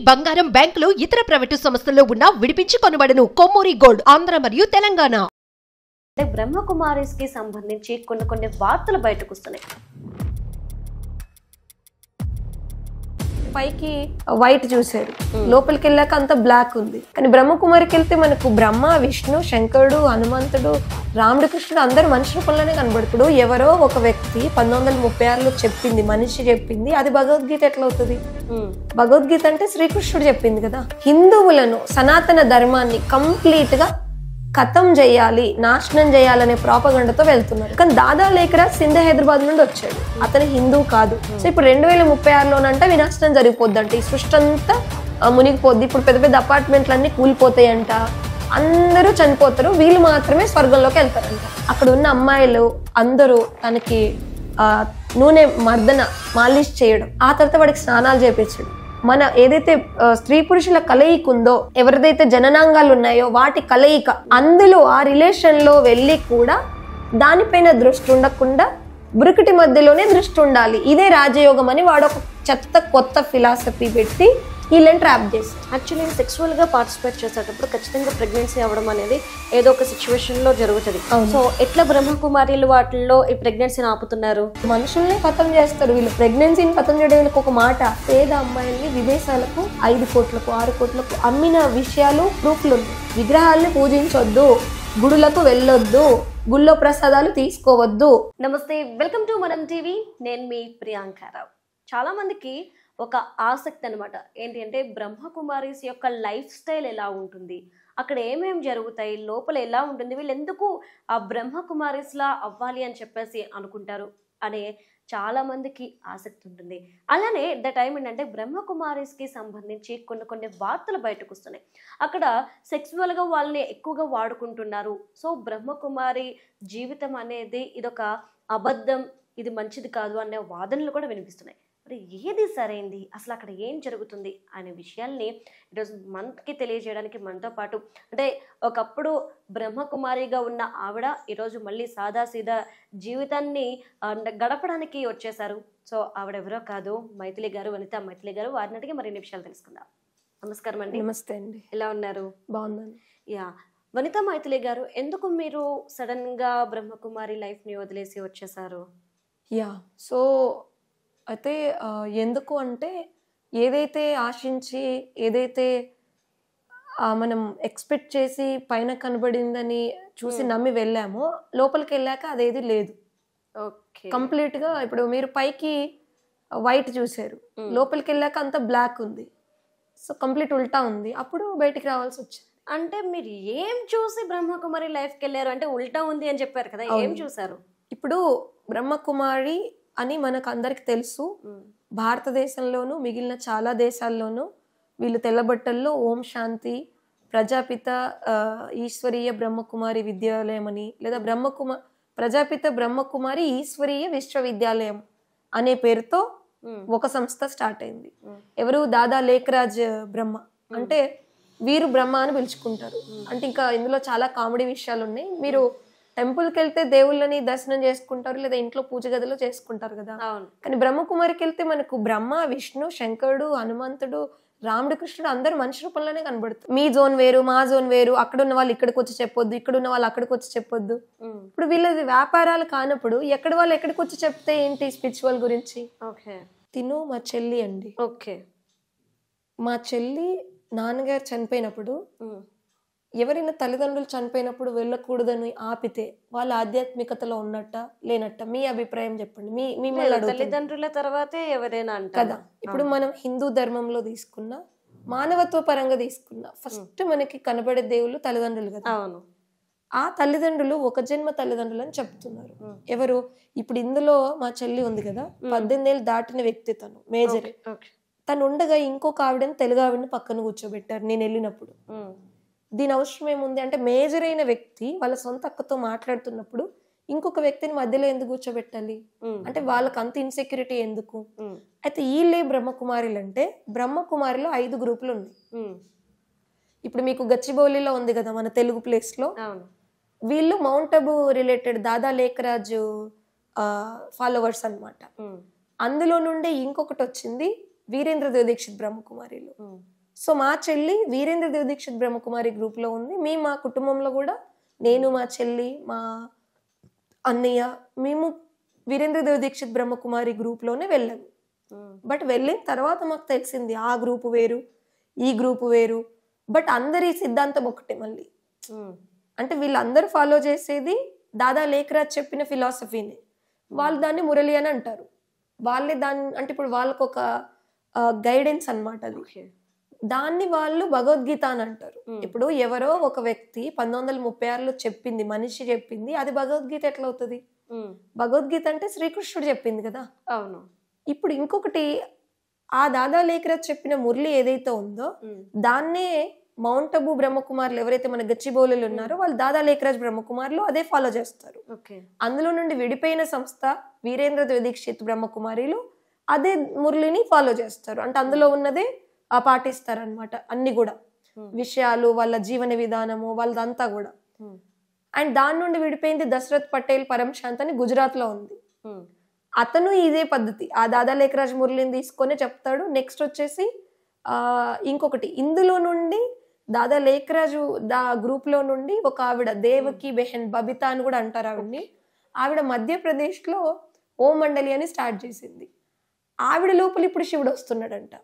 బంగారం బ్యాంకులు ఇతర ప్రైవేటు సంస్థల్లో ఉన్న విడిపించి కొనబడును. కొమ్మూరి గోల్డ్ ఆంధ్ర మరియు తెలంగాణ. బ్రహ్మకుమారిస్ కి సంబంధించి కొన్ని వార్తలు బయటకు వస్తున్నాయి. పైకి వైట్ చూసారు, లోపలికి వెళ్ళాక అంత బ్లాక్ ఉంది. కానీ బ్రహ్మకుమారికి వెళ్తే మనకు బ్రహ్మ, విష్ణు, శంకరుడు, హనుమంతుడు, రాముడు, కృష్ణుడు అందరు మనిషి రూపంలోనే కనబడుతుడు. ఎవరో ఒక వ్యక్తి 1936లో చెప్పింది, మనిషి చెప్పింది, అది భగవద్గీత ఎట్లా అవుతుంది? భగవద్గీత అంటే శ్రీకృష్ణుడు చెప్పింది కదా. హిందువులను, సనాతన ధర్మాన్ని కంప్లీట్ గా ఖతం చేయాలి, నాశనం చేయాలనే ప్రాపగండతో వెళ్తున్నారు. కానీ దాదా లేఖరాజ్ సింధ హైదరాబాద్ నుండి వచ్చాడు. అతను హిందూ కాదు. సో ఇప్పుడు 2036లోనంట వినాశనం జరిగిపోద్దంట, ఈ సృష్టి అంతా మునిగిపోద్ది. ఇప్పుడు పెద్ద పెద్ద అపార్ట్మెంట్లన్నీ కూలిపోతాయంట, అందరూ చనిపోతారు, వీళ్ళు మాత్రమే స్వర్గంలోకి వెళ్తారంట. అక్కడ ఉన్న అమ్మాయిలు అందరూ తనకి నూనె మర్దన మాలిష్ చేయడం, ఆ తర్వాత వాడికి స్నానాలు చేపించడం, మన ఏదైతే స్త్రీ పురుషుల కలయిక ఉందో, ఎవరిదైతే జననాంగాలు ఉన్నాయో వాటి కలయిక, అందులో ఆ రిలేషన్ లో వెళ్ళి కూడా దానిపైన దృష్టి ఉండకుండా బ్రుకుటి మధ్యలోనే దృష్టి ఉండాలి. ఇదే రాజయోగం అని వాడు ఒక చెత్త కొత్త ఫిలాసఫీ పెట్టి వీళ్ళని ట్రాప్ చేసి, యాక్చువల్లీ సెక్సువల్ గా పార్టిసిపేట్ చేసేటప్పుడు ఖచ్చితంగా ప్రెగ్నెన్సీ అవ్వడం అనేది ఏదో ఒక సిచ్యువేషన్ లో జరుగుతుంది. సో ఎట్లా బ్రహ్మకుమారిలు వాటిల్లో ఈ ప్రెగ్నెన్సీని ఆపుతున్నారు? మనుషుల్ని ఖతం చేస్తారు వీళ్ళు. ప్రెగ్నెన్సీని ఖతం చేయడం వీళ్ళకి ఒక మాట. పేద అమ్మాయిల్ని విదేశాలకు 5 కోట్లకు 6 కోట్లకు అమ్మిన విషయాలు ప్రూఫ్లు ఉన్నాయి. విగ్రహాల్ని పూజించొద్దు, గుడులకు వెళ్ళొద్దు, గుళ్ళో ప్రసాదాలు తీసుకోవద్దు. నమస్తే, వెల్కమ్ టు మనం టీవీ. నేను మీ ప్రియాంకారావు. చాలా మందికి ఒక ఆసక్తి అనమాట, ఏంటి అంటే బ్రహ్మకుమారిస్ యొక్క లైఫ్ స్టైల్ ఎలా ఉంటుంది, అక్కడ ఏమేమి జరుగుతాయి, లోపల ఎలా ఉంటుంది, వీళ్ళు ఎందుకు ఆ బ్రహ్మకుమారిస్లా అవ్వాలి అని చెప్పేసి అనుకుంటారు అనే చాలా మందికి ఆసక్తి ఉంటుంది. అలానే ద టైం ఏంటంటే బ్రహ్మకుమారిస్కి సంబంధించి కొన్ని వార్తలు బయటకు వస్తున్నాయి. అక్కడ సెక్సువల్గా వాళ్ళని ఎక్కువగా వాడుకుంటున్నారు. సో బ్రహ్మకుమారి జీవితం అనేది ఇదొక అబద్ధం, ఇది మంచిది కాదు అనే వాదనలు కూడా వినిపిస్తున్నాయి. మరి ఏది సరైంది, అసలు అక్కడ ఏం జరుగుతుంది అనే విషయాల్ని ఈరోజు మనకి తెలియజేయడానికి మనతో పాటు, అంటే ఒకప్పుడు బ్రహ్మకుమారిగా ఉన్న ఆవిడ ఈరోజు మళ్ళీ సాదాసీదా జీవితాన్ని గడపడానికి వచ్చేసారు. సో ఆవిడెవరో కాదు, మైథిలి గారు, వనితా మైథిలి గారు. వారిని అడిగి మరిన్ని విషయాలు తెలుసుకుందాం. నమస్కారం అండి. నమస్తే అండి. ఎలా ఉన్నారు? బాగున్నాను. యా, వనితా మైథిలి గారు, ఎందుకు మీరు సడన్ గా బ్రహ్మకుమారి లైఫ్ ని వదిలేసి వచ్చేసారు? యా, సో అయితే ఎందుకు అంటే, ఏదైతే ఆశించి, ఏదైతే మనం ఎక్స్పెక్ట్ చేసి పైన కనబడిందని చూసి నమ్మి వెళ్ళామో, లోపలికి వెళ్ళాక అదేది లేదు. కంప్లీట్ గా ఇప్పుడు మీరు పైకి వైట్ చూసారు, లోపలికి వెళ్ళాక అంత బ్లాక్ ఉంది. సో కంప్లీట్ ఉల్టా ఉంది. అప్పుడు బయటికి రావాల్సి వచ్చింది. అంటే మీరు ఏం చూసి బ్రహ్మకుమారి లైఫ్కి వెళ్ళారు? అంటే ఉల్టా ఉంది అని చెప్పారు కదా, ఏం చూసారు? ఇప్పుడు బ్రహ్మకుమారి అని మనకు అందరికి తెలుసు. భారతదేశంలోను మిగిలిన చాలా దేశాల్లోనూ వీళ్ళు తెల్లబట్టల్లో ఓం శాంతి ప్రజాపిత ఈశ్వరీయ బ్రహ్మకుమారి విద్యాలయం అని, లేదా ప్రజాపిత బ్రహ్మకుమారి ఈశ్వరీయ విశ్వవిద్యాలయం అనే పేరుతో ఒక సంస్థ స్టార్ట్ అయింది. ఎవరు? దాదా లేఖరాజ్ బ్రహ్మ. అంటే వీరు బ్రహ్మ అని పిలుచుకుంటారు. అంటే ఇంకా ఇందులో చాలా కామెడీ విషయాలు ఉన్నాయి. మీరు టెంపుల్కి వెళ్తే దేవుళ్ళని దర్శనం చేసుకుంటారు, లేదా ఇంట్లో పూజ గదిలో చేసుకుంటారు కదా. కానీ బ్రహ్మకుమారికి వెళ్తే మనకు బ్రహ్మ, విష్ణు, శంకరుడు, హనుమంతుడు, రాముడు, కృష్ణుడు అందరూ మనిషి రూపంలోనే కనబడుతుంది. మీ జోన్ వేరు, మా జోన్ వేరు, అక్కడ ఉన్న వాళ్ళు ఇక్కడికి వచ్చి చెప్పొద్దు, ఇక్కడ ఉన్న వాళ్ళు అక్కడికి వచ్చి చెప్పొద్దు. ఇప్పుడు వీళ్ళది వ్యాపారాలు కానప్పుడు ఎక్కడ వాళ్ళు ఎక్కడికి వచ్చి చెప్తే ఏంటి స్పిరిచువల్ గురించి? తిను మా చెల్లి అండి. మా చెల్లి నాన్నగారు చనిపోయినప్పుడు, ఎవరైనా తల్లిదండ్రులు చనిపోయినప్పుడు వెళ్ళకూడదని ఆపితే వాళ్ళ ఆధ్యాత్మికతలో ఉన్నట్ట లేనట్ట? మీ అభిప్రాయం చెప్పండి. మిమ్మల్ని తల్లిదండ్రుల తర్వాతే ఎవరైనా కదా. ఇప్పుడు మనం హిందూ ధర్మంలో తీసుకున్న, మానవత్వ పరంగా తీసుకున్న, ఫస్ట్ మనకి కనబడే దేవుళ్ళు తల్లిదండ్రులు కదా. ఆ తల్లిదండ్రులు ఒక జన్మ తల్లిదండ్రులు అని చెప్తున్నారు. ఎవరు? ఇప్పుడు ఇందులో మా చెల్లి ఉంది కదా, 18 ఏళ్ళు దాటిన వ్యక్తి, తను మేజర్. తను ఉండగా ఇంకొక ఆవిడని, తెలుగు ఆవిడని పక్కన కూర్చోబెట్టారు నేను వెళ్ళినప్పుడు. దీని అవసరం ఏముంది అంటే, మేజర్ అయిన వ్యక్తి వాళ్ళ సొంత అక్కతో మాట్లాడుతున్నప్పుడు ఇంకొక వ్యక్తిని మధ్యలో ఎందుకు కూర్చోబెట్టాలి? అంటే వాళ్ళకి అంత ఇన్సెక్యూరిటీ ఎందుకు? అయితే వీళ్ళే బ్రహ్మకుమారిలు అంటే, బ్రహ్మకుమారిలో 5 గ్రూపులు ఉన్నాయి. ఇప్పుడు మీకు గచ్చిబౌలిలో ఉంది కదా మన తెలుగు ప్లేస్ లో, వీళ్ళు మౌంట్ అబు రిలేటెడ్ దాదా లేఖరాజు ఫాలోవర్స్ అన్నమాట. అందులో నుండి ఇంకొకటి వచ్చింది వీరేంద్రదేవ్ దీక్షిత్ బ్రహ్మకుమారిలో. సో మా చెల్లి వీరేంద్రదేవ్ దీక్షిత్ బ్రహ్మకుమారి గ్రూప్ లో ఉంది. మేము మా కుటుంబంలో కూడా నేను, మా చెల్లి, మా అన్నయ్య, మేము వీరేంద్రదేవ్ దీక్షిత్ బ్రహ్మకుమారి గ్రూప్ లోనే వెళ్ళాము. బట్ వెళ్ళిన తర్వాత మాకు తెలిసింది ఆ గ్రూపు వేరు, ఈ గ్రూపు వేరు. బట్ అందరి సిద్ధాంతం ఒకటే మళ్ళీ. అంటే వీళ్ళందరూ ఫాలో చేసేది దాదా లేఖరాజ్ చెప్పిన ఫిలాసఫీని. వాళ్ళు దాన్ని మురళి అని అంటారు. వాళ్ళే దాన్ని అంటే ఇప్పుడు వాళ్ళకు ఒక గైడెన్స్ అన్నమాట అది. దాన్ని వాళ్ళు భగవద్గీత అని అంటారు. ఇప్పుడు ఎవరో ఒక వ్యక్తి 1936లో చెప్పింది, మనిషి చెప్పింది, అది భగవద్గీత ఎట్లా అవుతుంది? భగవద్గీత అంటే శ్రీకృష్ణుడు చెప్పింది కదా. అవును. ఇప్పుడు ఇంకొకటి, ఆ దాదా లేఖరాజ్ చెప్పిన మురళి ఏదైతే ఉందో దాన్నే మౌంట్ అబూ బ్రహ్మకుమారులు ఎవరైతే మన గచ్చిబౌలిలు ఉన్నారో వాళ్ళు దాదా లేఖరాజ్ బ్రహ్మకుమారులు అదే ఫాలో చేస్తారు. అందులో నుండి విడిపోయిన సంస్థ వీరేంద్రదేవ్ దీక్షిత్ బ్రహ్మకుమారిలు అదే మురళిని ఫాలో చేస్తారు. అంటే అందులో ఉన్నదే పాటిస్తారు అనమాట. అన్ని కూడా విషయాలు, వాళ్ళ జీవన విధానము, వాళ్ళదంతా కూడా. అండ్ దాని నుండి విడిపోయింది దశరథ్ పటేల్ పరమశాంత్ అని గుజరాత్ లో ఉంది. అతను ఇదే పద్ధతి, ఆ దాదా లేఖరాజ్ మురళిని తీసుకొని చెప్తాడు. నెక్స్ట్ వచ్చేసి ఇంకొకటి, ఇందులో నుండి దాదా లేఖరాజు గ్రూప్ లో నుండి ఒక ఆవిడ దేవకి బెహన్ బబితా అని కూడా అంటారు ఆవిడ్ని. ఆవిడ మధ్యప్రదేశ్ లో ఓం మండలి అని స్టార్ట్ చేసింది. ఆవిడ లోపల ఇప్పుడు శివుడు వస్తున్నాడంట.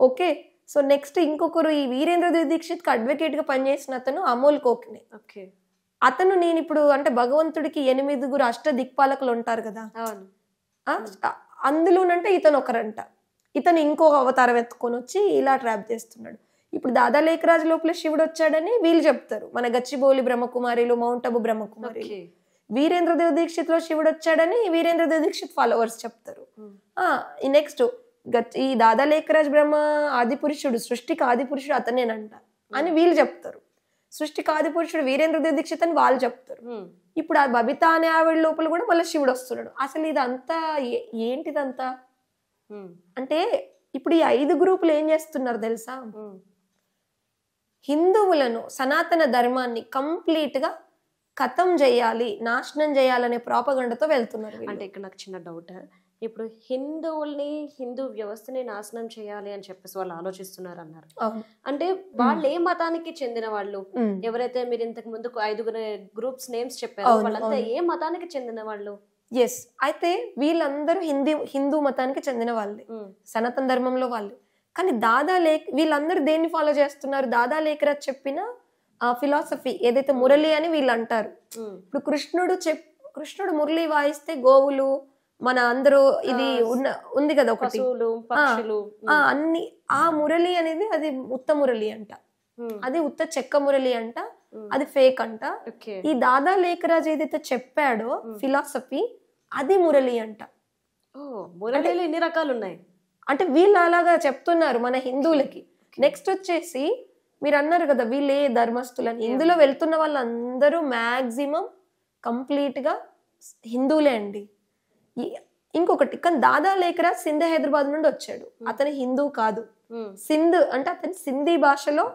ఓకే, సో నెక్స్ట్ ఇంకొకరు, ఈ వీరేంద్రదేవ్ దీక్షిత్ కి అడ్వకేట్ గా పనిచేసిన అతను అమోల్ కోక్నే. అతను నేను ఇప్పుడు అంటే భగవంతుడికి 8 అష్ట దిక్పాలకులు ఉంటారు కదా, అందులోనంటే ఇతను ఒకరంట. ఇతను ఇంకో అవతారం ఎత్తుకొని వచ్చి ఇలా ట్రాప్ చేస్తున్నాడు. ఇప్పుడు దాదా లేఖరాజ్ లోపల శివుడు వచ్చాడని వీళ్ళు చెప్తారు, మన గచ్చిబౌలి బ్రహ్మకుమారిలు, మౌంట్ అబు బ్రహ్మకుమారిలు. వీరేంద్రదేవ్ దీక్షిత్ లో శివుడు వచ్చాడని వీరేంద్రదేవ్ దీక్షిత్ ఫాలోవర్స్ చెప్తారు. నెక్స్ట్ ఈ దాదా లేఖరాజ్ బ్రహ్మ ఆది పురుషుడు, సృష్టికి ఆది పురుషుడు అతనేనంట అని వీళ్ళు చెప్తారు. సృష్టికి ఆది పురుషుడు వీరేంద్రదేవ్ దీక్షిత్ అని వాళ్ళు చెప్తారు. ఇప్పుడు ఆ బబిత అనే ఆవిడ లోపల కూడా మళ్ళీ శివుడు వస్తున్నాడు. అసలు ఇదంతా ఏంటిదంతా అంటే ఇప్పుడు ఈ 5 గ్రూపులు ఏం చేస్తున్నారు తెలుసా? హిందువులను, సనాతన ధర్మాన్ని కంప్లీట్ గా ఖతం చేయాలి, నాశనం చేయాలనే ప్రాపగండతో వెళ్తున్నారు. అంటే ఇక్కడ నాకు చిన్న డౌట్, ఇప్పుడు హిందువుల్ని, హిందూ వ్యవస్థని నాశనం చేయాలి అని చెప్పేసి వాళ్ళు ఆలోచిస్తున్నారు అన్నారు. అంటే వాళ్ళు ఏ మతానికి చెందిన వాళ్ళు? ఎవరైతే మీరు ఇంతకు ముందు 5 గ్రూప్స్ నేమ్స్ చెప్పారు, వాళ్ళంతా ఏ మతానికి చెందిన వాళ్ళు? ఎస్, అయితే వీళ్ళందరూ హిందూ మతానికి చెందిన వాళ్ళే, సనాతన ధర్మంలో వాళ్ళు. కానీ వీళ్ళందరూ దేన్ని ఫాలో చేస్తున్నారు? దాదా లేఖరాజ్ చెప్పిన ఫిలాసఫీ ఏదైతే మురళి అని వీళ్ళు అంటారు. ఇప్పుడు కృష్ణుడు మురళి వాయిస్తే గోవులు, మన అందరూ ఇది ఉంది కదా ఒకటి, అన్ని ఆ మురళి అనేది అది ఉత్త మురళి అంట, అది ఉత్త చెక్క మురళి అంట, అది ఫేక్ అంట. ఈ దాదా లేఖరాజ్ ఏదైతే చెప్పాడో ఫిలాసఫీ అది మురళి అంట. మురళిలో ఎన్ని రకాలు ఉన్నాయి అంటే వీళ్ళు అలాగా చెప్తున్నారు మన హిందువులకి. నెక్స్ట్ వచ్చేసి మీరు అన్నారు కదా వీళ్ళే ధర్మస్తులని, ఇందులో వెళ్తున్న వాళ్ళందరూ మ్యాక్సిమం కంప్లీట్ గా హిందువులే అండి. ఇంకొకటి, కానీ దాదా లేఖరాజ్ సింధ్ హైదరాబాద్ నుండి వచ్చాడు, అతను హిందూ కాదు. సింధ్ అంటే అతను సింధీ భాషలో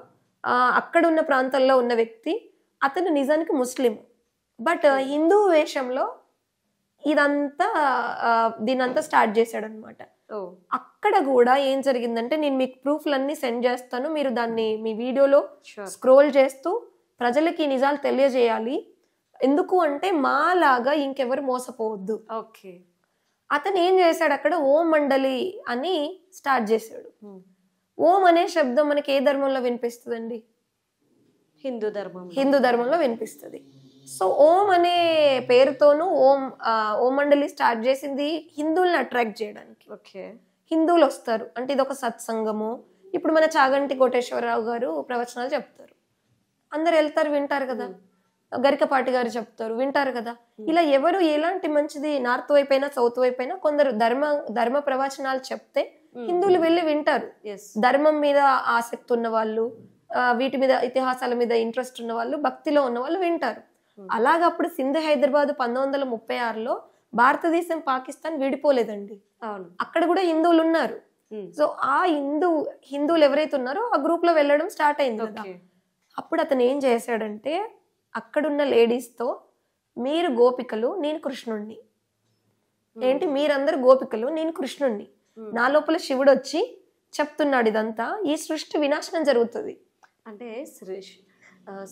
అక్కడ ఉన్న ప్రాంతాల్లో ఉన్న వ్యక్తి. అతను నిజానికి ముస్లిం, బట్ హిందూ వేషంలో దీనంతా స్టార్ట్ చేశాడు అనమాట. అక్కడ కూడా ఏం జరిగిందంటే, నేను మీకు ప్రూఫ్లన్నీ సెండ్ చేస్తాను, మీరు దాన్ని మీ వీడియోలో స్క్రోల్ చేస్తూ ప్రజలకి నిజాలు తెలియజేయాలి. ఎందుకు అంటే మాలాగా ఇంకెవరు మోసపోవద్దు. అతను ఏం చేశాడు, అక్కడ ఓం మండలి అని స్టార్ట్ చేశాడు. ఓం అనే శబ్దం మనకి ఏ ధర్మంలో వినిపిస్తుందండి? హిందూ ధర్మంలో వినిపిస్తుంది. సో ఓం అనే పేరుతోనూ ఓం మండలి స్టార్ట్ చేసింది హిందువుల్ని అట్రాక్ట్ చేయడానికి. హిందువులు వస్తారు అంటే ఇది ఒక సత్సంగము. ఇప్పుడు మన చాగంటి కోటేశ్వరరావు గారు ప్రవచనాలు చెప్తారు, అందరు వెళ్తారు, వింటారు కదా. గరికపాటి గారు చెప్తారు, వింటారు కదా. ఇలా ఎవరు ఎలాంటి మంచిది నార్త్ వైపు అయినా సౌత్ వైపు అయినా కొందరు ధర్మ ప్రవచనాలు చెప్తే హిందువులు వెళ్ళి వింటారు. ధర్మం మీద ఆసక్తి ఉన్న వాళ్ళు, వీటి మీద ఇతిహాసాల మీద ఇంట్రెస్ట్ ఉన్న వాళ్ళు, భక్తిలో ఉన్న వాళ్ళు వింటారు. అలాగా అప్పుడు సింధ్ హైదరాబాద్ 1936లో భారతదేశం పాకిస్తాన్ విడిపోలేదండి, అక్కడ కూడా హిందువులు ఉన్నారు. సో ఆ హిందువులు ఎవరైతే ఉన్నారో ఆ గ్రూప్ లో వెళ్ళడం స్టార్ట్ అయింది కదా. అప్పుడు అతను ఏం చేశాడంటే, అక్కడున్న లేడీస్ తో మీరు గోపికలు, నేను కృష్ణుణ్ణి, ఏంటి మీరందరు గోపికలు, నేను కృష్ణుణ్ణి, నా లోపల శివుడు వచ్చి చెప్తున్నాడు ఇదంతా, ఈ సృష్టి వినాశనం జరుగుతుంది. అంటే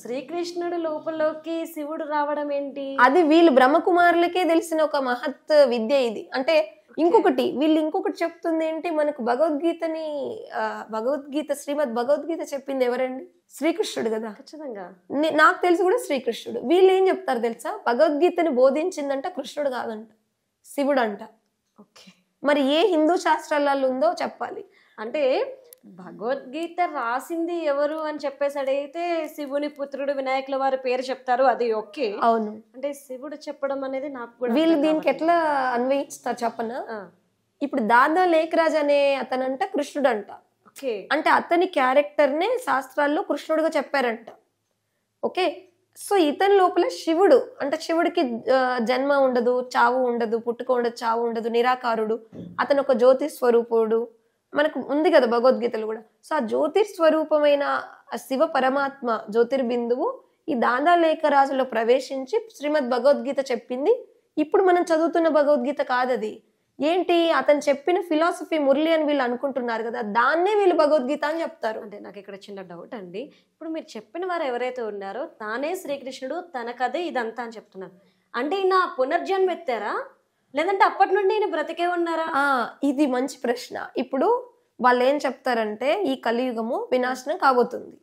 శ్రీకృష్ణుడు లోపలికి శివుడు రావడం ఏంటి? అది వీళ్ళు బ్రహ్మకుమారులకే తెలిసిన ఒక మహత్ విద్య ఇది. అంటే ఇంకొకటి వీళ్ళు ఇంకొకటి చెప్తుంది ఏంటి, మనకు శ్రీమద్ భగవద్గీత చెప్పింది ఎవరండి? శ్రీకృష్ణుడు కదా. ఖచ్చితంగా నాకు తెలిసి కూడా శ్రీకృష్ణుడు. వీళ్ళు ఏం చెప్తారు తెలుసా, భగవద్గీతని బోధించిందంట కృష్ణుడు కాదంట, శివుడు అంట. ఓకే, మరి ఏ హిందూ శాస్త్రాలలో ఉందో చెప్పాలి. అంటే భగవద్గీత రాసింది ఎవరు అని చెప్పేసడైతే శివుని పుత్రుడు వినాయకుల వారి పేరు చెప్తారు, అది ఓకే. అవును, అంటే శివుడు చెప్పడం అనేది నాకు కూడా వీళ్ళు దీనికి ఎట్లా అన్వయిస్తారు చెప్పనా? ఇప్పుడు దాదా లేఖరాజ్ అనే అతనంట కృష్ణుడు అంట. అంటే అతని క్యారెక్టర్ నే శాస్త్రాల్లో కృష్ణుడిగా చెప్పారంట. ఓకే, సో ఇతని లోపల శివుడు అంటే శివుడికి జన్మ ఉండదు, చావు ఉండదు, పుట్టుక ఉండదు, చావు ఉండదు, నిరాకారుడు. అతను ఒక జ్యోతి స్వరూపుడు మనకు ఉంది కదా భగవద్గీతలు కూడా. సో ఆ జ్యోతిస్వరూపమైన శివ పరమాత్మ జ్యోతిర్బిందువు ఈ దాదా లేఖరాజులో ప్రవేశించి శ్రీమద్ భగవద్గీత చెప్పింది. ఇప్పుడు మనం చదువుతున్న భగవద్గీత కాదది. ఏంటి, అతను చెప్పిన ఫిలాసఫీ మురళి అని వీళ్ళు అనుకుంటున్నారు కదా, దాన్నే వీళ్ళు భగవద్గీత అని చెప్తారు. అంటే నాకు ఇక్కడ చిన్న డౌట్ అండి, ఇప్పుడు మీరు చెప్పిన వారు ఎవరైతే ఉన్నారో తానే శ్రీకృష్ణుడు, తన కథే ఇదంతా అని చెప్తున్నారు. అంటే ఈయన పునర్జన్మ ఎత్తారా, లేదంటే అప్పటి నుండి ఈయన బ్రతికే ఉన్నారా? ఇది మంచి ప్రశ్న. ఇప్పుడు వాళ్ళు ఏం చెప్తారంటే ఈ కలియుగము వినాశనం కాబోతుంది,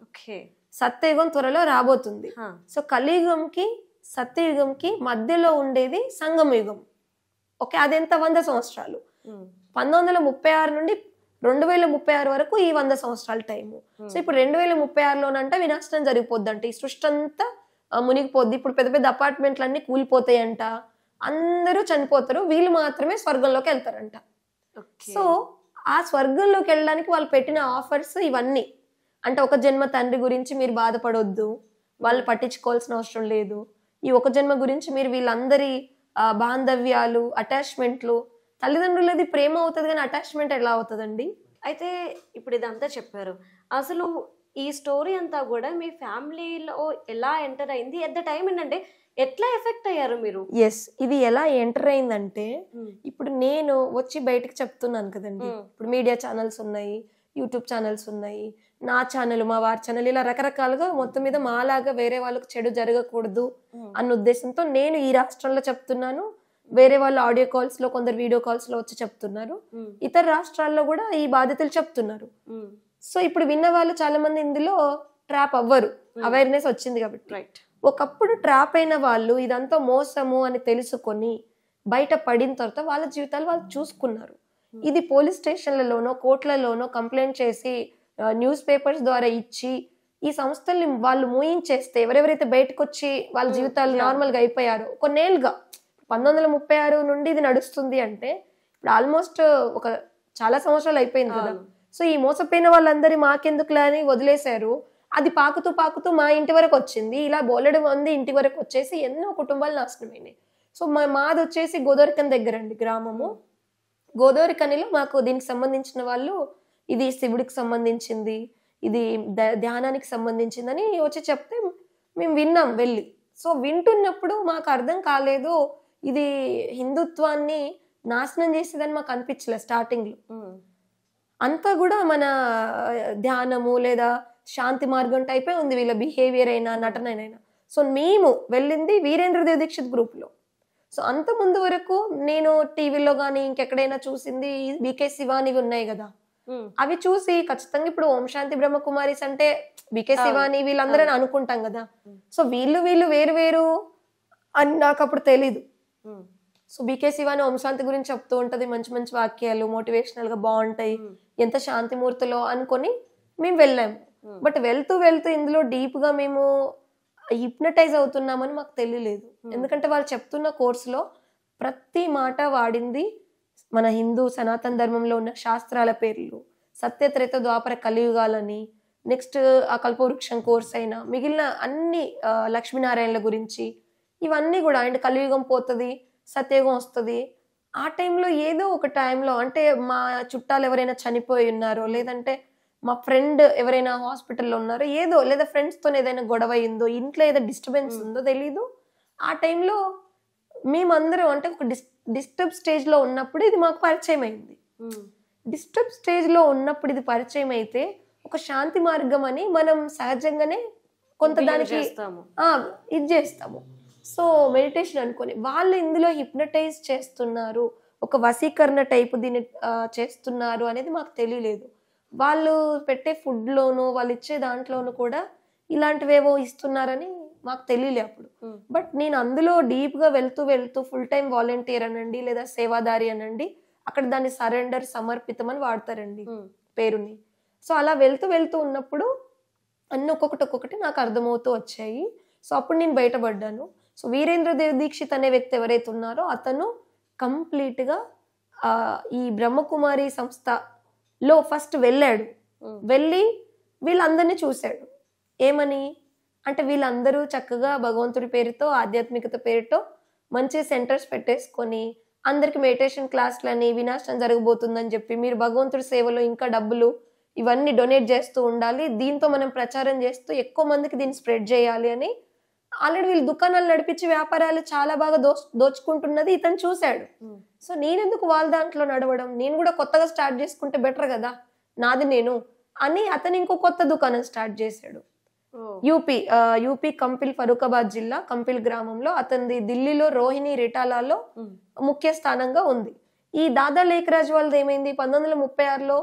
సత్యయుగం త్వరలో రాబోతుంది. సో కలియుగంకి సత్యయుగంకి మధ్యలో ఉండేది సంగమయుగం. ఓకే, అదెంత 100 సంవత్సరాలు. 1936 నుండి 2036 వరకు ఈ 100 సంవత్సరాల టైము. సో ఇప్పుడు 2036లోనంట వినాశనం జరిగిపోద్దంట, ఈ సృష్టి అంతా మునిగిపోద్ది. ఇప్పుడు పెద్ద పెద్ద అపార్ట్మెంట్లు అన్ని కూలిపోతాయంట, అందరూ చనిపోతారు, వీళ్ళు మాత్రమే స్వర్గంలోకి వెళ్తారంట. సో ఆ స్వర్గంలోకి వెళ్ళడానికి వాళ్ళు పెట్టిన ఆఫర్స్ ఇవన్నీ. అంటే ఒక జన్మ తండ్రి గురించి మీరు బాధపడొద్దు, వాళ్ళు పట్టించుకోవాల్సిన అవసరం లేదు. ఈ ఒక జన్మ గురించి మీరు వీళ్ళందరి బాంధవ్యాలు, అటాచ్మెంట్లు, తల్లిదండ్రులది ప్రేమ అవుతుంది కానీ అటాచ్మెంట్ ఎలా అవుతుందండి? అయితే ఇప్పుడు ఇదంతా చెప్పారు, అసలు ఈ స్టోరీ అంతా కూడా మీ ఫ్యామిలీలో ఎలా ఎంటర్ అయింది, ఎట్ ద టైం ఏంటంటే ఎట్లా ఎఫెక్ట్ అయ్యారు మీరు? ఎస్, ఇది ఎలా ఎంటర్ అయిందంటే ఇప్పుడు నేను వచ్చి బయటకు చెప్తున్నాను కదండి, ఇప్పుడు మీడియా ఛానల్స్ ఉన్నాయి, యూట్యూబ్ ఛానల్స్ ఉన్నాయి, నా ఛానల్, మా వారి ఛానల్, ఇలా రకరకాలుగా మొత్తం మీద మాలాగా వేరే వాళ్ళకి చెడు జరగకూడదు అన్న ఉద్దేశంతో నేను ఈ రాష్ట్రంలో చెప్తున్నాను, వేరే వాళ్ళు ఆడియో కాల్స్ లో, కొందరు వీడియో కాల్స్ లో వచ్చి చెప్తున్నారు, ఇతర రాష్ట్రాల్లో కూడా ఈ బాధ్యతలు చెప్తున్నారు. సో ఇప్పుడు విన్న వాళ్ళు చాలా మంది ఇందులో ట్రాప్ అవ్వరు, అవేర్నెస్ వచ్చింది కాబట్టి. ఒకప్పుడు ట్రాప్ అయిన వాళ్ళు ఇదంతా మోసము అని తెలుసుకొని బయట పడిన తర్వాత వాళ్ళ జీవితాలు వాళ్ళు చూసుకున్నారు. ఇది పోలీస్ స్టేషన్లలోనో కోర్టులలోనో కంప్లైంట్ చేసి న్యూస్ పేపర్స్ ద్వారా ఇచ్చి ఈ సంస్థల్ని వాళ్ళు మూయించేస్తే ఎవరెవరైతే బయటకు వచ్చి వాళ్ళ జీవితాలు నార్మల్ గా అయిపోయారో కొన్నేళ్ళుగా, 1936 నుండి ఇది నడుస్తుంది అంటే ఇప్పుడు ఆల్మోస్ట్ ఒక చాలా సంవత్సరాలు అయిపోయింది కదా. సో ఈ మోసపోయిన వాళ్ళందరి మాకెందుకులా అని వదిలేశారు. అది పాకుతూ పాకుతూ మా ఇంటి వరకు వచ్చింది. ఇలా బోలెడు మంది ఇంటి వరకు వచ్చేసి ఎన్నో కుటుంబాలు నాశనమైనాయి. సో మాది వచ్చేసి గోదావరికని దగ్గర అండి గ్రామము. గోదావరికనిలో మాకు దీనికి సంబంధించిన వాళ్ళు ఇది శివుడికి సంబంధించింది, ఇది ధ్యానానికి సంబంధించిందని వచ్చి చెప్తే మేము విన్నాం వెళ్ళి. సో వింటున్నప్పుడు మాకు అర్థం కాలేదు ఇది హిందుత్వాన్ని నాశనం చేసేదని మాకు అనిపించలేదు స్టార్టింగ్ లో. అంతా కూడా మన ధ్యానము లేదా శాంతి మార్గం టైపే ఉంది వీళ్ళ బిహేవియర్ అయినా నటనైనా. సో మేము వెళ్ళింది వీరేంద్రదేవ్ దీక్షిత్ గ్రూప్ లో. సో అంత ముందు వరకు నేను టీవీలో గానీ ఇంకెక్కడైనా చూసింది బికే శివానివి ఉన్నాయి కదా, అవి చూసి ఖచ్చితంగా ఇప్పుడు ఓం శాంతి బ్రహ్మకుమారిస్ అంటే బికే శివాని వీళ్ళందరూ అనుకుంటాం కదా. సో వీళ్ళు వేరు వేరు అని నాకు అప్పుడు తెలీదు. సో బికే శివాని ఓం శాంతి గురించి చెప్తూ ఉంటది, మంచి మంచి వాక్యాలు మోటివేషనల్ గా బాగుంటాయి, ఎంత శాంతిమూర్తిలో అనుకొని మేము వెళ్ళాము. బట్ వెళ్తూ వెళ్తూ ఇందులో డీప్ గా మేము హిప్నటైజ్ అవుతున్నామని మాకు తెలియలేదు. ఎందుకంటే వాళ్ళు చెప్తున్న కోర్సులో ప్రతి మాట వాడింది మన హిందూ సనాతన ధర్మంలో ఉన్న శాస్త్రాల పేర్లు, సత్యత్రేత ద్వాపర కలియుగాలని, నెక్స్ట్ ఆ కల్పవృక్షం కోర్స్ అయినా మిగిలిన అన్ని లక్ష్మీనారాయణల గురించి ఇవన్నీ కూడా. అండ్ కలియుగం పోతుంది, సత్యయుగం వస్తుంది. ఆ టైంలో ఏదో ఒక టైంలో అంటే మా చుట్టాలు ఎవరైనా చనిపోయి ఉన్నారో, లేదంటే మా ఫ్రెండ్ ఎవరైనా హాస్పిటల్లో ఉన్నారో, ఏదో లేదా ఫ్రెండ్స్తో ఏదైనా గొడవ అయిందో, ఇంట్లో ఏదో డిస్టర్బెన్స్ ఉందో తెలీదు. ఆ టైంలో మేమందరం అంటే ఒక డిస్టర్బ్ స్టేజ్ లో ఉన్నప్పుడు ఇది మాకు పరిచయం అయింది. డిస్టర్బ్ స్టేజ్లో ఉన్నప్పుడు ఇది పరిచయం అయితే ఒక శాంతి మార్గం అని మనం సహజంగానే కొంత దానికి ఇది చేస్తాము. సో మెడిటేషన్ అనుకొని వాళ్ళు ఇందులో హిప్నటైజ్ చేస్తున్నారు, ఒక వశీకరణ టైపు దీన్ని చేస్తున్నారు అనేది మాకు తెలియలేదు. వాళ్ళు పెట్టే ఫుడ్లోను వాళ్ళు ఇచ్చే దాంట్లోనూ కూడా ఇలాంటివేవో ఇస్తున్నారని మాకు తెలియలే అప్పుడు. బట్ నేను అందులో డీప్గా వెళ్తూ ఫుల్ టైం వాలంటీర్ అనండి లేదా సేవాదారి అనండి, అక్కడ దాన్ని సరెండర్ సమర్పితం అని వాడతారండి పేరుని. సో అలా వెళ్తూ ఉన్నప్పుడు అన్ని ఒక్కొక్కటి నాకు అర్థమవుతూ వచ్చాయి. సో అప్పుడు నేను బయటపడ్డాను. సో వీరేంద్ర దేవ్ దీక్షిత్ అనే వ్యక్తి ఎవరైతే ఉన్నారో అతను కంప్లీట్గా ఈ బ్రహ్మకుమారి సంస్థలో ఫస్ట్ వెళ్ళాడు. వెళ్ళి వీళ్ళందరినీ చూశాడు. ఏమని అంటే వీళ్ళందరూ చక్కగా భగవంతుడి పేరుతో ఆధ్యాత్మికత పేరుతో మంచి సెంటర్స్ పెట్టేసుకొని అందరికి మెడిటేషన్ క్లాసులని వినాశనం జరగబోతుందని చెప్పి మీరు భగవంతుడి సేవలో ఇంకా డబ్బులు ఇవన్నీ డొనేట్ చేస్తూ ఉండాలి, దీంతో మనం ప్రచారం చేస్తూ ఎక్కువ మందికి దీన్ని స్ప్రెడ్ చేయాలి అని ఆల్రెడీ వీళ్ళు దుకాణాలు నడిపించి వ్యాపారాలు చాలా బాగా దోచుకుంటున్నది ఇతను చూశాడు. సో నేనెందుకు వాళ్ళ దాంట్లో నడవడం, నేను కూడా కొత్తగా స్టార్ట్ చేసుకుంటే బెటర్ కదా నాది నేను అని అతను ఇంకో కొత్త దుకాణం స్టార్ట్ చేశాడు. యూపీ కంపిల్ ఫరూకాబాద్ జిల్లా కంపిల్ గ్రామంలో, అతనిది ఢిల్లీలో రోహిణి రిటాలాలో ముఖ్య స్థానంగా ఉంది. ఈ దాదా లేఖరాజ్ వాళ్ళది ఏమైంది 1936లో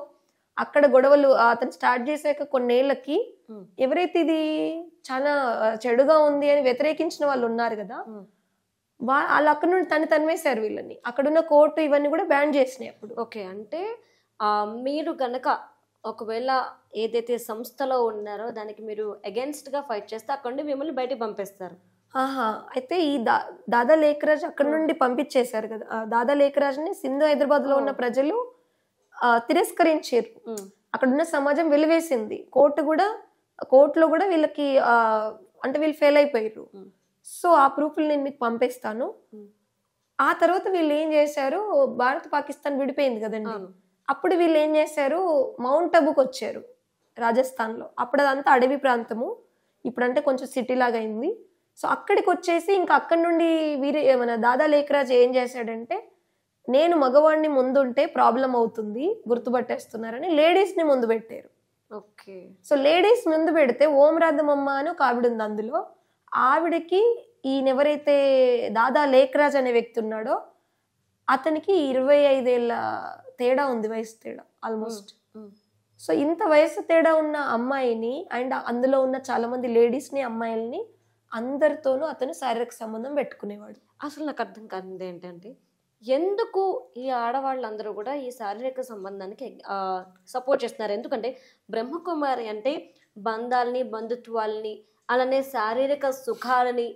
అక్కడ గొడవలు అతను స్టార్ట్ చేసాక కొన్నేళ్లకి ఎవరైతే ఇది చాలా చెడుగా ఉంది అని వ్యతిరేకించిన వాళ్ళు ఉన్నారు కదా, వాళ్ళు అక్కడ నుండి తన్మేశారు వీళ్ళని. అక్కడున్న కోర్టు ఇవన్నీ కూడా బ్యాన్ చేసినాయి అప్పుడు. ఓకే, అంటే మీరు గనక ఒకవేళ ఏదైతే సంస్థలో ఉన్నారో దానికి మీరు అగేన్స్ట్ గా ఫైట్ చేస్తే అక్కడ నుండి మిమ్మల్ని బయటకు పంపిస్తారు. అయితే ఈ దాదా లేఖరాజ్ అక్కడ నుండి పంపించేశారు కదా. దాదా లేఖరాజ్ ని సింధు హైదరాబాద్ లో ఉన్న ప్రజలు తిరస్కరించారు. అక్కడ ఉన్న సమాజం వెలివేసింది. కోర్టులో కూడా వీళ్ళకి అంటే వీళ్ళు ఫెయిల్ అయిపోయారు. సో ఆ ప్రూఫ్లు నేను మీకు పంపిస్తాను. ఆ తర్వాత వీళ్ళు ఏం చేశారు, భారత్ పాకిస్తాన్ విడిపోయింది కదండి, అప్పుడు వీళ్ళు ఏం చేశారు, మౌంట్ అబుకి వచ్చారు రాజస్థాన్ లో. అప్పుడు అదంతా అడవి ప్రాంతము, ఇప్పుడంటే కొంచెం సిటీ లాగా అయింది. సో అక్కడికి వచ్చేసి ఇంకా అక్కడి నుండి మన దాదా లేఖరాజ్ ఏం చేశాడంటే, నేను మగవాడిని ముందుంటే ప్రాబ్లం అవుతుంది గుర్తుపట్టేస్తున్నారని లేడీస్ ని ముందు పెట్టారు. ఓకే, సో లేడీస్ ముందు పెడితే ఓంరాధమమ్మ అని ఒక ఆవిడ ఉంది. అందులో ఆవిడకి ఈయన ఎవరైతే దాదా లేఖరాజ్ అనే వ్యక్తి ఉన్నాడో అతనికి 25 ఏళ్ళ తేడా ఉంది, వయసు తేడా ఆల్మోస్ట్. సో ఇంత వయసు తేడా ఉన్న అమ్మాయిని అండ్ అందులో ఉన్న చాలా మంది లేడీస్ ని అమ్మాయిల్ని అందరితోనూ అతను శారీరక సంబంధం పెట్టుకునేవాడు. అసలు నాకు అర్థం కానిది ఏంటంటే, ఎందుకు ఈ ఆడవాళ్ళందరూ కూడా ఈ శారీరక సంబంధానికి సపోర్ట్ చేస్తున్నారు? ఎందుకంటే బ్రహ్మకుమారి అంటే బంధాలని, బంధుత్వాలని, అలానే శారీరక సుఖాలని,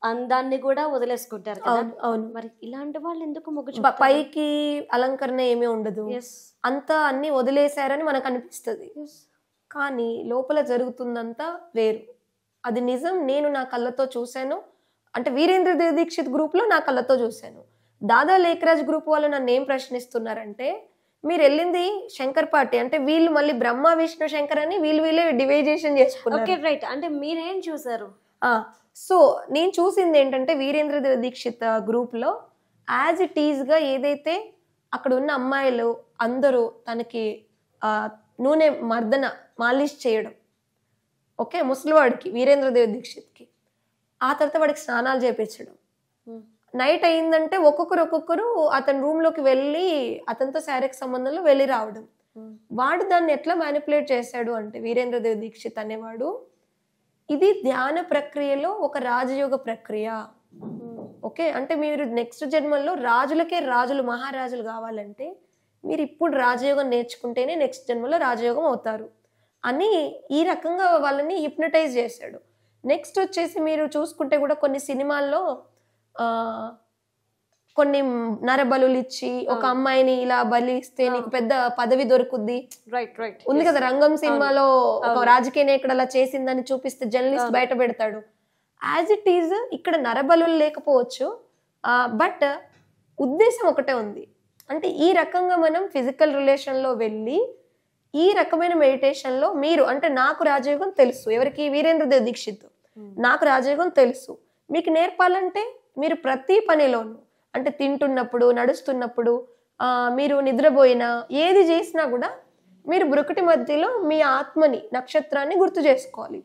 అందాన్ని కూడా వదిలేసుకుంటారు కదా. అవును. మరి ఇలాంటి వాళ్ళు ఎందుకు పైకి అలంకరణ ఏమీ ఉండదు, అంతా అన్ని వదిలేశారని మనకు అనిపిస్తుంది. కానీ లోపల జరుగుతుందంతా వేరు. అది నిజం. నేను నా కళ్ళతో చూశాను. అంటే వీరేంద్ర దేవ్ దీక్షిత్ గ్రూప్ లో నా కళ్ళతో చూశాను. దాదా లేఖరాజ్ గ్రూప్ వాళ్ళు నన్ను ఏం ప్రశ్నిస్తున్నారంటే, మీరు వెళ్ళింది శంకర్ పార్టీ అంటే వీళ్ళు మళ్ళీ బ్రహ్మ విష్ణు శంకర్ అని వీళ్ళే డివైజేషన్ చేసుకున్నారు. రైట్, అంటే మీరేం చూసారు? సో నేను చూసింది ఏంటంటే, వీరేంద్ర దేవ్ దీక్షిత్ గ్రూప్ లో యాజ్ ఇట్ ఈజ్ గా ఏదైతే అక్కడ ఉన్న అమ్మాయిలు అందరూ తనకి నూనె మర్దన మాలిష్ చేయడం, ఓకే, ముసలివాడికి వీరేంద్ర దేవ్ దీక్షిత్కి, ఆ తర్వాత వాడికి స్నానాలు చేపించడం, నైట్ అయిందంటే ఒక్కొక్కరు అతని రూమ్ లోకి వెళ్ళి అతనితో శారీరక సంబంధంలో వెళ్ళి రావడం. వాడు దాన్ని ఎట్లా మ్యానిపులేట్ చేశాడు అంటే, వీరేంద్ర దేవ్ దీక్షిత్ అనేవాడు, ఇది ధ్యాన ప్రక్రియలో ఒక రాజయోగ ప్రక్రియ. ఓకే, అంటే మీరు నెక్స్ట్ జన్మల్లో రాజులకే రాజులు, మహారాజులు కావాలంటే మీరు ఇప్పుడు రాజయోగం నేర్చుకుంటేనే నెక్స్ట్ జన్మలో రాజయోగం అవుతారు అని ఈ రకంగా వాళ్ళని హిప్నటైజ్ చేశాడు. నెక్స్ట్ వచ్చేసి మీరు చూసుకుంటే కూడా కొన్ని సినిమాల్లో కొన్ని నరబలు ఇచ్చి ఒక అమ్మాయిని ఇలా బలి ఇస్తే నీకు పెద్ద పదవి దొరుకుద్ది ఉంది కదా. రంగం సినిమాలో ఒక రాజకీయ నాయకుడు అలా చేసిందని చూపిస్తే జర్నలిస్ట్ బయట పెడతాడు. యాజ్ ఇట్ ఈజ్ ఇక్కడ నరబలు లేకపోవచ్చు, బట్ ఉద్దేశం ఒకటే ఉంది. అంటే ఈ రకంగా మనం ఫిజికల్ రిలేషన్ లో వెళ్ళి ఈ రకమైన మెడిటేషన్ లో మీరు, అంటే నాకు రాజయోగం తెలుసు, ఎవరికి వీరేంద్ర దేవ్ దీక్షిత్, నాకు రాజయోగం తెలుసు, మీకు నేర్పాలంటే మీరు ప్రతి పనిలోనూ, అంటే తింటున్నప్పుడు, నడుస్తున్నప్పుడు, మీరు నిద్రపోయినా ఏది చేసినా కూడా మీరు బ్రుకుటి మధ్యలో మీ ఆత్మని నక్షత్రాన్ని గుర్తు చేసుకోవాలి.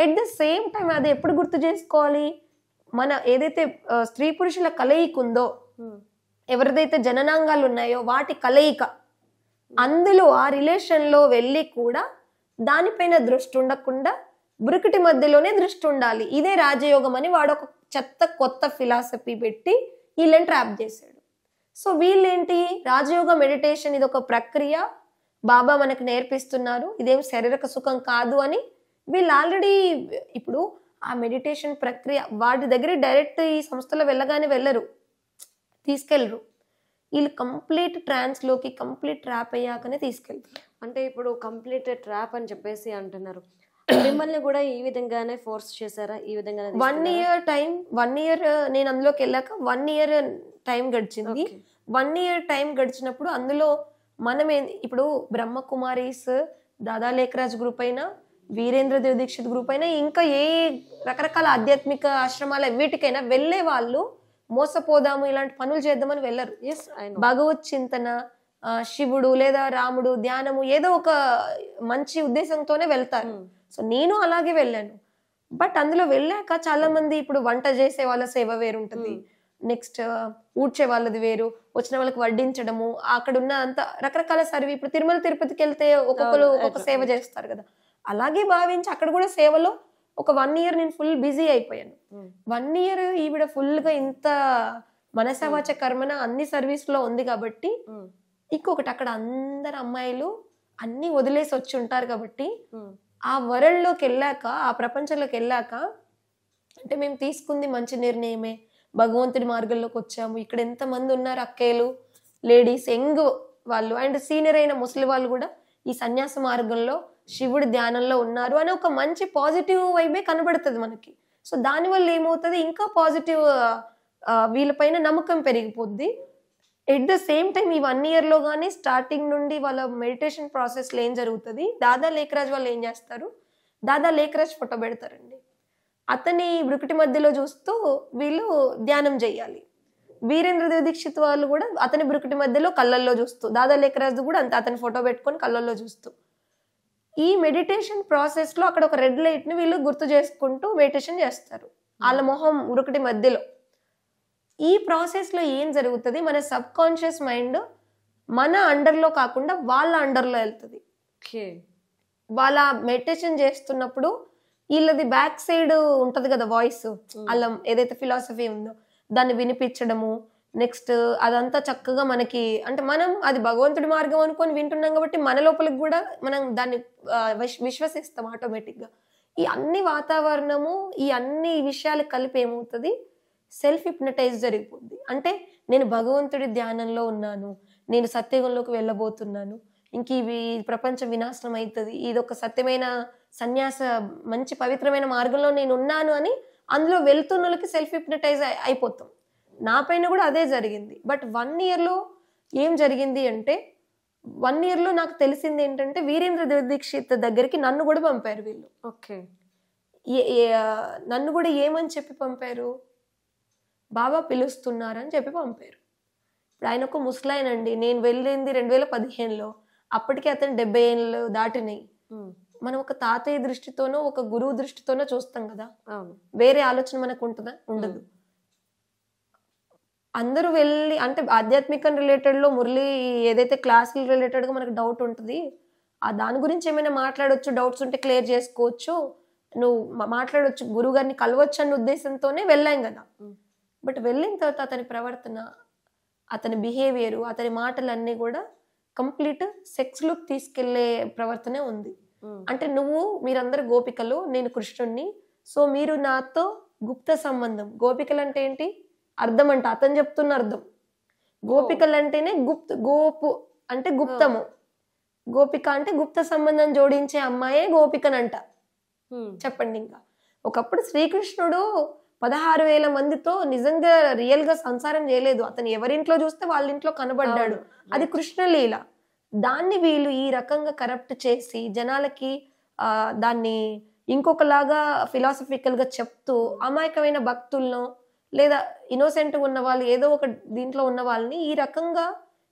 ఎట్ ద సేమ్ టైం అది ఎప్పుడు గుర్తు చేసుకోవాలి, మన ఏదైతే స్త్రీ పురుషుల కలయిక ఉందో, ఎవరిదైతే జననాంగాలు ఉన్నాయో వాటి కలయిక, అందులో ఆ రిలేషన్లో వెళ్ళి కూడా దానిపైన దృష్టి ఉండకుండా బ్రుకుటి మధ్యలోనే దృష్టి ఉండాలి. ఇదే రాజయోగం అని వాడు ఒక చెత్త కొత్త ఫిలాసఫీ పెట్టి వీళ్ళని ట్రాప్ చేశాడు. సో వీళ్ళేంటి, రాజయోగ మెడిటేషన్ ఇది ఒక ప్రక్రియ, బాబా మనకు నేర్పిస్తున్నారు, ఇదేం శారీరక సుఖం కాదు అని వీళ్ళు ఆల్రెడీ ఇప్పుడు ఆ మెడిటేషన్ ప్రక్రియ వాటి దగ్గర డైరెక్ట్ ఈ సంస్థలో వెళ్ళగానే వెళ్ళరు, తీసుకెళ్ళరు. వీళ్ళు కంప్లీట్ ట్రాన్స్లోకి కంప్లీట్ ట్రాప్ అయ్యాకనే తీసుకెళ్తారు. అంటే ఇప్పుడు కంప్లీట్ ట్రాప్ అని చెప్పేసి అంటున్నారు, మిమ్మల్ని కూడా ఈ విధంగానే ఫోర్స్ చేశారా? ఈ విధంగా 1 ఇయర్ నేను అందులోకి వెళ్ళాక 1 ఇయర్ టైం గడిచింది. 1 ఇయర్ టైం గడిచినప్పుడు అందులో మనం ఇప్పుడు బ్రహ్మకుమారీస్, దాదా లేఖరాజ్ గ్రూప్ అయినా, వీరేంద్ర దేవ్ దీక్షిత్ గ్రూప్ అయినా, ఇంకా ఏ రకరకాల ఆధ్యాత్మిక ఆశ్రమాల వీటికైనా వెళ్ళే వాళ్ళు మోసపోదాము ఇలాంటి పనులు చేద్దామని వెళ్ళరు. భగవత్ చింతన, శివుడు లేదా రాముడు ధ్యానము ఏదో ఒక మంచి ఉద్దేశంతోనే వెళ్తారు. సో నేను అలాగే వెళ్ళాను. బట్ అందులో వెళ్ళాక చాలా మంది ఇప్పుడు వంట చేసే వాళ్ళ సేవ వేరు ఉంటుంది, నెక్స్ట్ ఊడ్చే వాళ్ళది వేరు, వచ్చిన వాళ్ళకి వడ్డించడము, అక్కడ ఉన్న అంత రకరకాల సర్వీ. ఇప్పుడు తిరుమల తిరుపతికి వెళ్తే ఒక్కొక్కరు ఒక్కొక్క సేవ చేస్తారు కదా, అలాగే భావించి అక్కడ కూడా సేవలో ఒక 1 ఇయర్ నేను ఫుల్ బిజీ అయిపోయాను. 1 ఇయర్ ఈవిడ ఫుల్ గా ఇంత మనసవాచ కర్మన అన్ని సర్వీస్ లో ఉంది కాబట్టి, ఇంకొకటి అక్కడ అందరు అమ్మాయిలు అన్ని వదిలేసి వచ్చి ఉంటారు కాబట్టి ఆ వరల్డ్లోకి వెళ్ళాక, ఆ ప్రపంచంలోకి వెళ్ళాక, అంటే మేము తీసుకుంది మంచి నిర్ణయమే, భగవంతుడి మార్గంలోకి వచ్చాము, ఇక్కడ ఎంతమంది ఉన్నారు అక్కేలు, లేడీస్, యంగ్ వాళ్ళు అండ్ సీనియర్ అయిన ముసలి వాళ్ళు కూడా ఈ సన్యాస మార్గంలో శివుడి ధ్యానంలో ఉన్నారు అని ఒక మంచి పాజిటివ్ వైబే కనబడుతుంది మనకి. సో దానివల్ల ఏమవుతుంది, ఇంకా పాజిటివ్ వీళ్ళపైన నమ్మకం పెరిగిపోద్ది. ఎట్ ద సేమ్ టైం ఈ 1 ఇయర్లో కానీ స్టార్టింగ్ నుండి వాళ్ళ మెడిటేషన్ ప్రాసెస్లో ఏం జరుగుతుంది, దాదా లేఖరాజ్ వాళ్ళు ఏం చేస్తారు, దాదా లేఖరాజ్ ఫోటో పెడతారండి, అతని బ్రుకుటి మధ్యలో చూస్తూ వీళ్ళు ధ్యానం చేయాలి. వీరేంద్ర దేవ్ దీక్షిత్ వాళ్ళు కూడా అతని బ్రుకుటి మధ్యలో కళ్ళల్లో చూస్తూ, దాదా లేఖరాజ్ కూడా అంత అతని ఫోటో పెట్టుకొని కళ్ళల్లో చూస్తూ ఈ మెడిటేషన్ ప్రాసెస్లో అక్కడ ఒక రెడ్ లైట్ని వీళ్ళు గుర్తు చేసుకుంటూ మెడిటేషన్ చేస్తారు వాళ్ళ మొహం బ్రుకుటి మధ్యలో. ఈ ప్రాసెస్లో ఏం జరుగుతుంది, మన సబ్ కాన్షియస్ మైండ్ మన అండర్లో కాకుండా వాళ్ళ అండర్లో వెళ్తుంది. వాళ్ళ మెడిటేషన్ చేస్తున్నప్పుడు వీళ్ళది బ్యాక్ సైడ్ ఉంటది కదా వాయిస్, వాళ్ళ ఏదైతే ఫిలాసఫీ ఉందో దాన్ని వినిపించడము, నెక్స్ట్ అదంతా చక్కగా మనకి, అంటే మనం అది భగవంతుడి మార్గం అనుకొని వింటున్నాం కాబట్టి మన లోపలికి కూడా మనం దాన్ని విశ్వసిస్తాం ఆటోమేటిక్గా. ఈ అన్ని వాతావరణము, ఈ అన్ని విషయాలు కలిపి ఏమవుతుంది, సెల్ఫ్ హిప్నటైజ్ జరిగిపోద్ది. అంటే నేను భగవంతుడి ధ్యానంలో ఉన్నాను, నేను సత్యయుగంలోకి వెళ్ళబోతున్నాను, ఇంక ఇవి ప్రపంచం వినాశనం అవుతుంది, ఇది ఒక సత్యమైన సన్యాస మంచి పవిత్రమైన మార్గంలో నేను ఉన్నాను అని అందులో వెళ్తున్న వాళ్ళకి సెల్ఫ్ హిప్నటైజ్ అయిపోతాం. నా పైన కూడా అదే జరిగింది. బట్ 1 ఇయర్లో ఏం జరిగింది అంటే, 1 ఇయర్లో నాకు తెలిసింది ఏంటంటే, వీరేంద్ర దేవ్ దీక్షిత్ దగ్గరికి నన్ను కూడా పంపారు వీళ్ళు. ఓకే, నన్ను కూడా ఏమని చెప్పి పంపారు, బాబా పిలుస్తున్నారని చెప్పి పంపారు. ఇప్పుడు ఆయన ఒక ముస్లాయన్ అండి, నేను వెళ్ళింది 2015లో, అప్పటికే అతను 70 ఏళ్ళు దాటినాయి. మనం ఒక తాతయ్య దృష్టితోనో ఒక గురువు దృష్టితోనో చూస్తాం కదా, వేరే ఆలోచన మనకు ఉంటుందా, ఉండదు. అందరూ వెళ్ళి, అంటే ఆధ్యాత్మికం రిలేటెడ్లో మురళి ఏదైతే క్లాసులు రిలేటెడ్గా మనకు డౌట్ ఉంటుంది, దాని గురించి ఏమైనా మాట్లాడవచ్చు, డౌట్స్ ఉంటే క్లియర్ చేసుకోవచ్చు, నువ్వు మాట్లాడవచ్చు, గురువు గారిని కలవచ్చు అన్న ఉద్దేశంతోనే వెళ్ళాం కదా. బట్ వెళ్ళిన తర్వాత అతని ప్రవర్తన, అతని బిహేవియర్, అతని మాటలన్నీ కూడా కంప్లీట్ సెక్స్లోకి తీసుకెళ్లే ప్రవర్తనే ఉంది. అంటే మీరందరు గోపికలు, నేను కృష్ణుణ్ణి, సో మీరు నాతో గుప్త సంబంధం. గోపికలు అంటే ఏంటి అర్థం, అంటే అతను చెప్తున్న అర్థం, గోపికలు అంటేనే గోపు అంటే గుప్తము, గోపిక అంటే గుప్త సంబంధం జోడించే అమ్మాయే గోపికనంట. చెప్పండి, ఇంకా ఒకప్పుడు శ్రీకృష్ణుడు 16,000 మందితో నిజంగా రియల్ గా సంసారం చేయలేదు, అతను ఎవరింట్లో చూస్తే వాళ్ళ ఇంట్లో కనబడ్డాడు, అది కృష్ణలీల. దాన్ని వీళ్ళు ఈ రకంగా కరప్ట్ చేసి జనాలకి దాన్ని ఇంకొకలాగా ఫిలాసఫికల్ గా చెప్తూ అమాయకమైన భక్తులను లేదా ఇన్నోసెంట్ ఉన్న వాళ్ళు ఏదో ఒక దీంట్లో ఉన్న వాళ్ళని ఈ రకంగా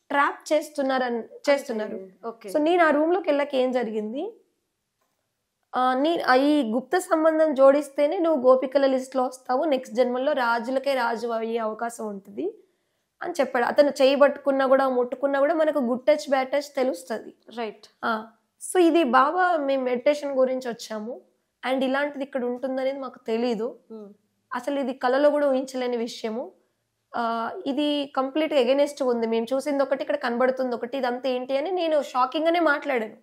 ట్రాప్ చేస్తున్నారు. సో నేను ఆ రూమ్ లోకి వెళ్ళాక ఏం జరిగింది, ఈ గుప్త సంబంధం జోడిస్తేనే నువ్వు గోపికల లిస్ట్ లో వస్తావు, నెక్స్ట్ జన్మల్లో రాజులకే రాజు అయ్యే అవకాశం ఉంటుంది అని చెప్పాడు. అతను చేయబట్టుకున్నా కూడా ముట్టుకున్నా కూడా మనకు గుడ్ టచ్ బ్యాడ్ టచ్ తెలుస్తుంది. రైట్. సో ఇది బాబా మేము మెడిటేషన్ గురించి వచ్చాము అండ్ ఇలాంటిది ఇక్కడ ఉంటుందనేది మాకు తెలీదు, అసలు ఇది కళలో కూడా ఊహించలేని విషయము, ఇది కంప్లీట్ ఎగెనెస్ట్ ఉంది, మేము చూసింది ఒకటి ఇక్కడ కనబడుతుంది ఒకటి, ఇదంతా ఏంటి అని నేను షాకింగ్ గానే మాట్లాడాను.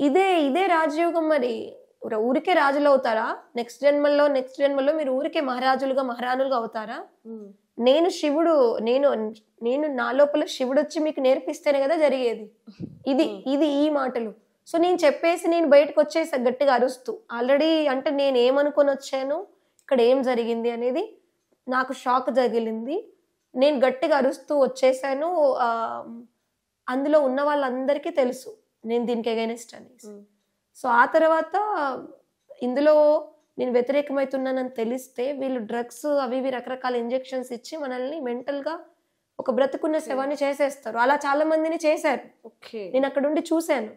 ఇదే రాజయోగం. మరి ఊరికే రాజులు అవుతారా? నెక్స్ట్ జన్మల్లో మీరు ఊరికే మహారాణులుగా అవుతారా? నేను శివుడు, నేను నా లోపల శివుడు వచ్చి మీకు నేర్పిస్తేనే కదా జరిగేది. ఇది ఈ మాటలు. సో నేను చెప్పేసి నేను బయటకు వచ్చేసా గట్టిగా అరుస్తూ. ఆల్రెడీ అంటే నేను ఏమనుకొని వచ్చాను, ఇక్కడ ఏం జరిగింది అనేది నాకు షాక్ తగిలింది. నేను గట్టిగా అరుస్తూ వచ్చేసాను. అందులో ఉన్న వాళ్ళందరికీ తెలుసు నేను దీనికి అగైనెస్ట్ అనేసి. సో ఆ తర్వాత ఇందులో నేను వ్యతిరేకమవుతున్నానని తెలిస్తే వీళ్ళు డ్రగ్స్ అవి ఇవి రకరకాల ఇంజెక్షన్స్ ఇచ్చి మనల్ని మెంటల్ గా ఒక బ్రతుకున్న శవాన్ని చేసేస్తారు. అలా చాలా మందిని చేశారు. నేను అక్కడ ఉండి చూశాను.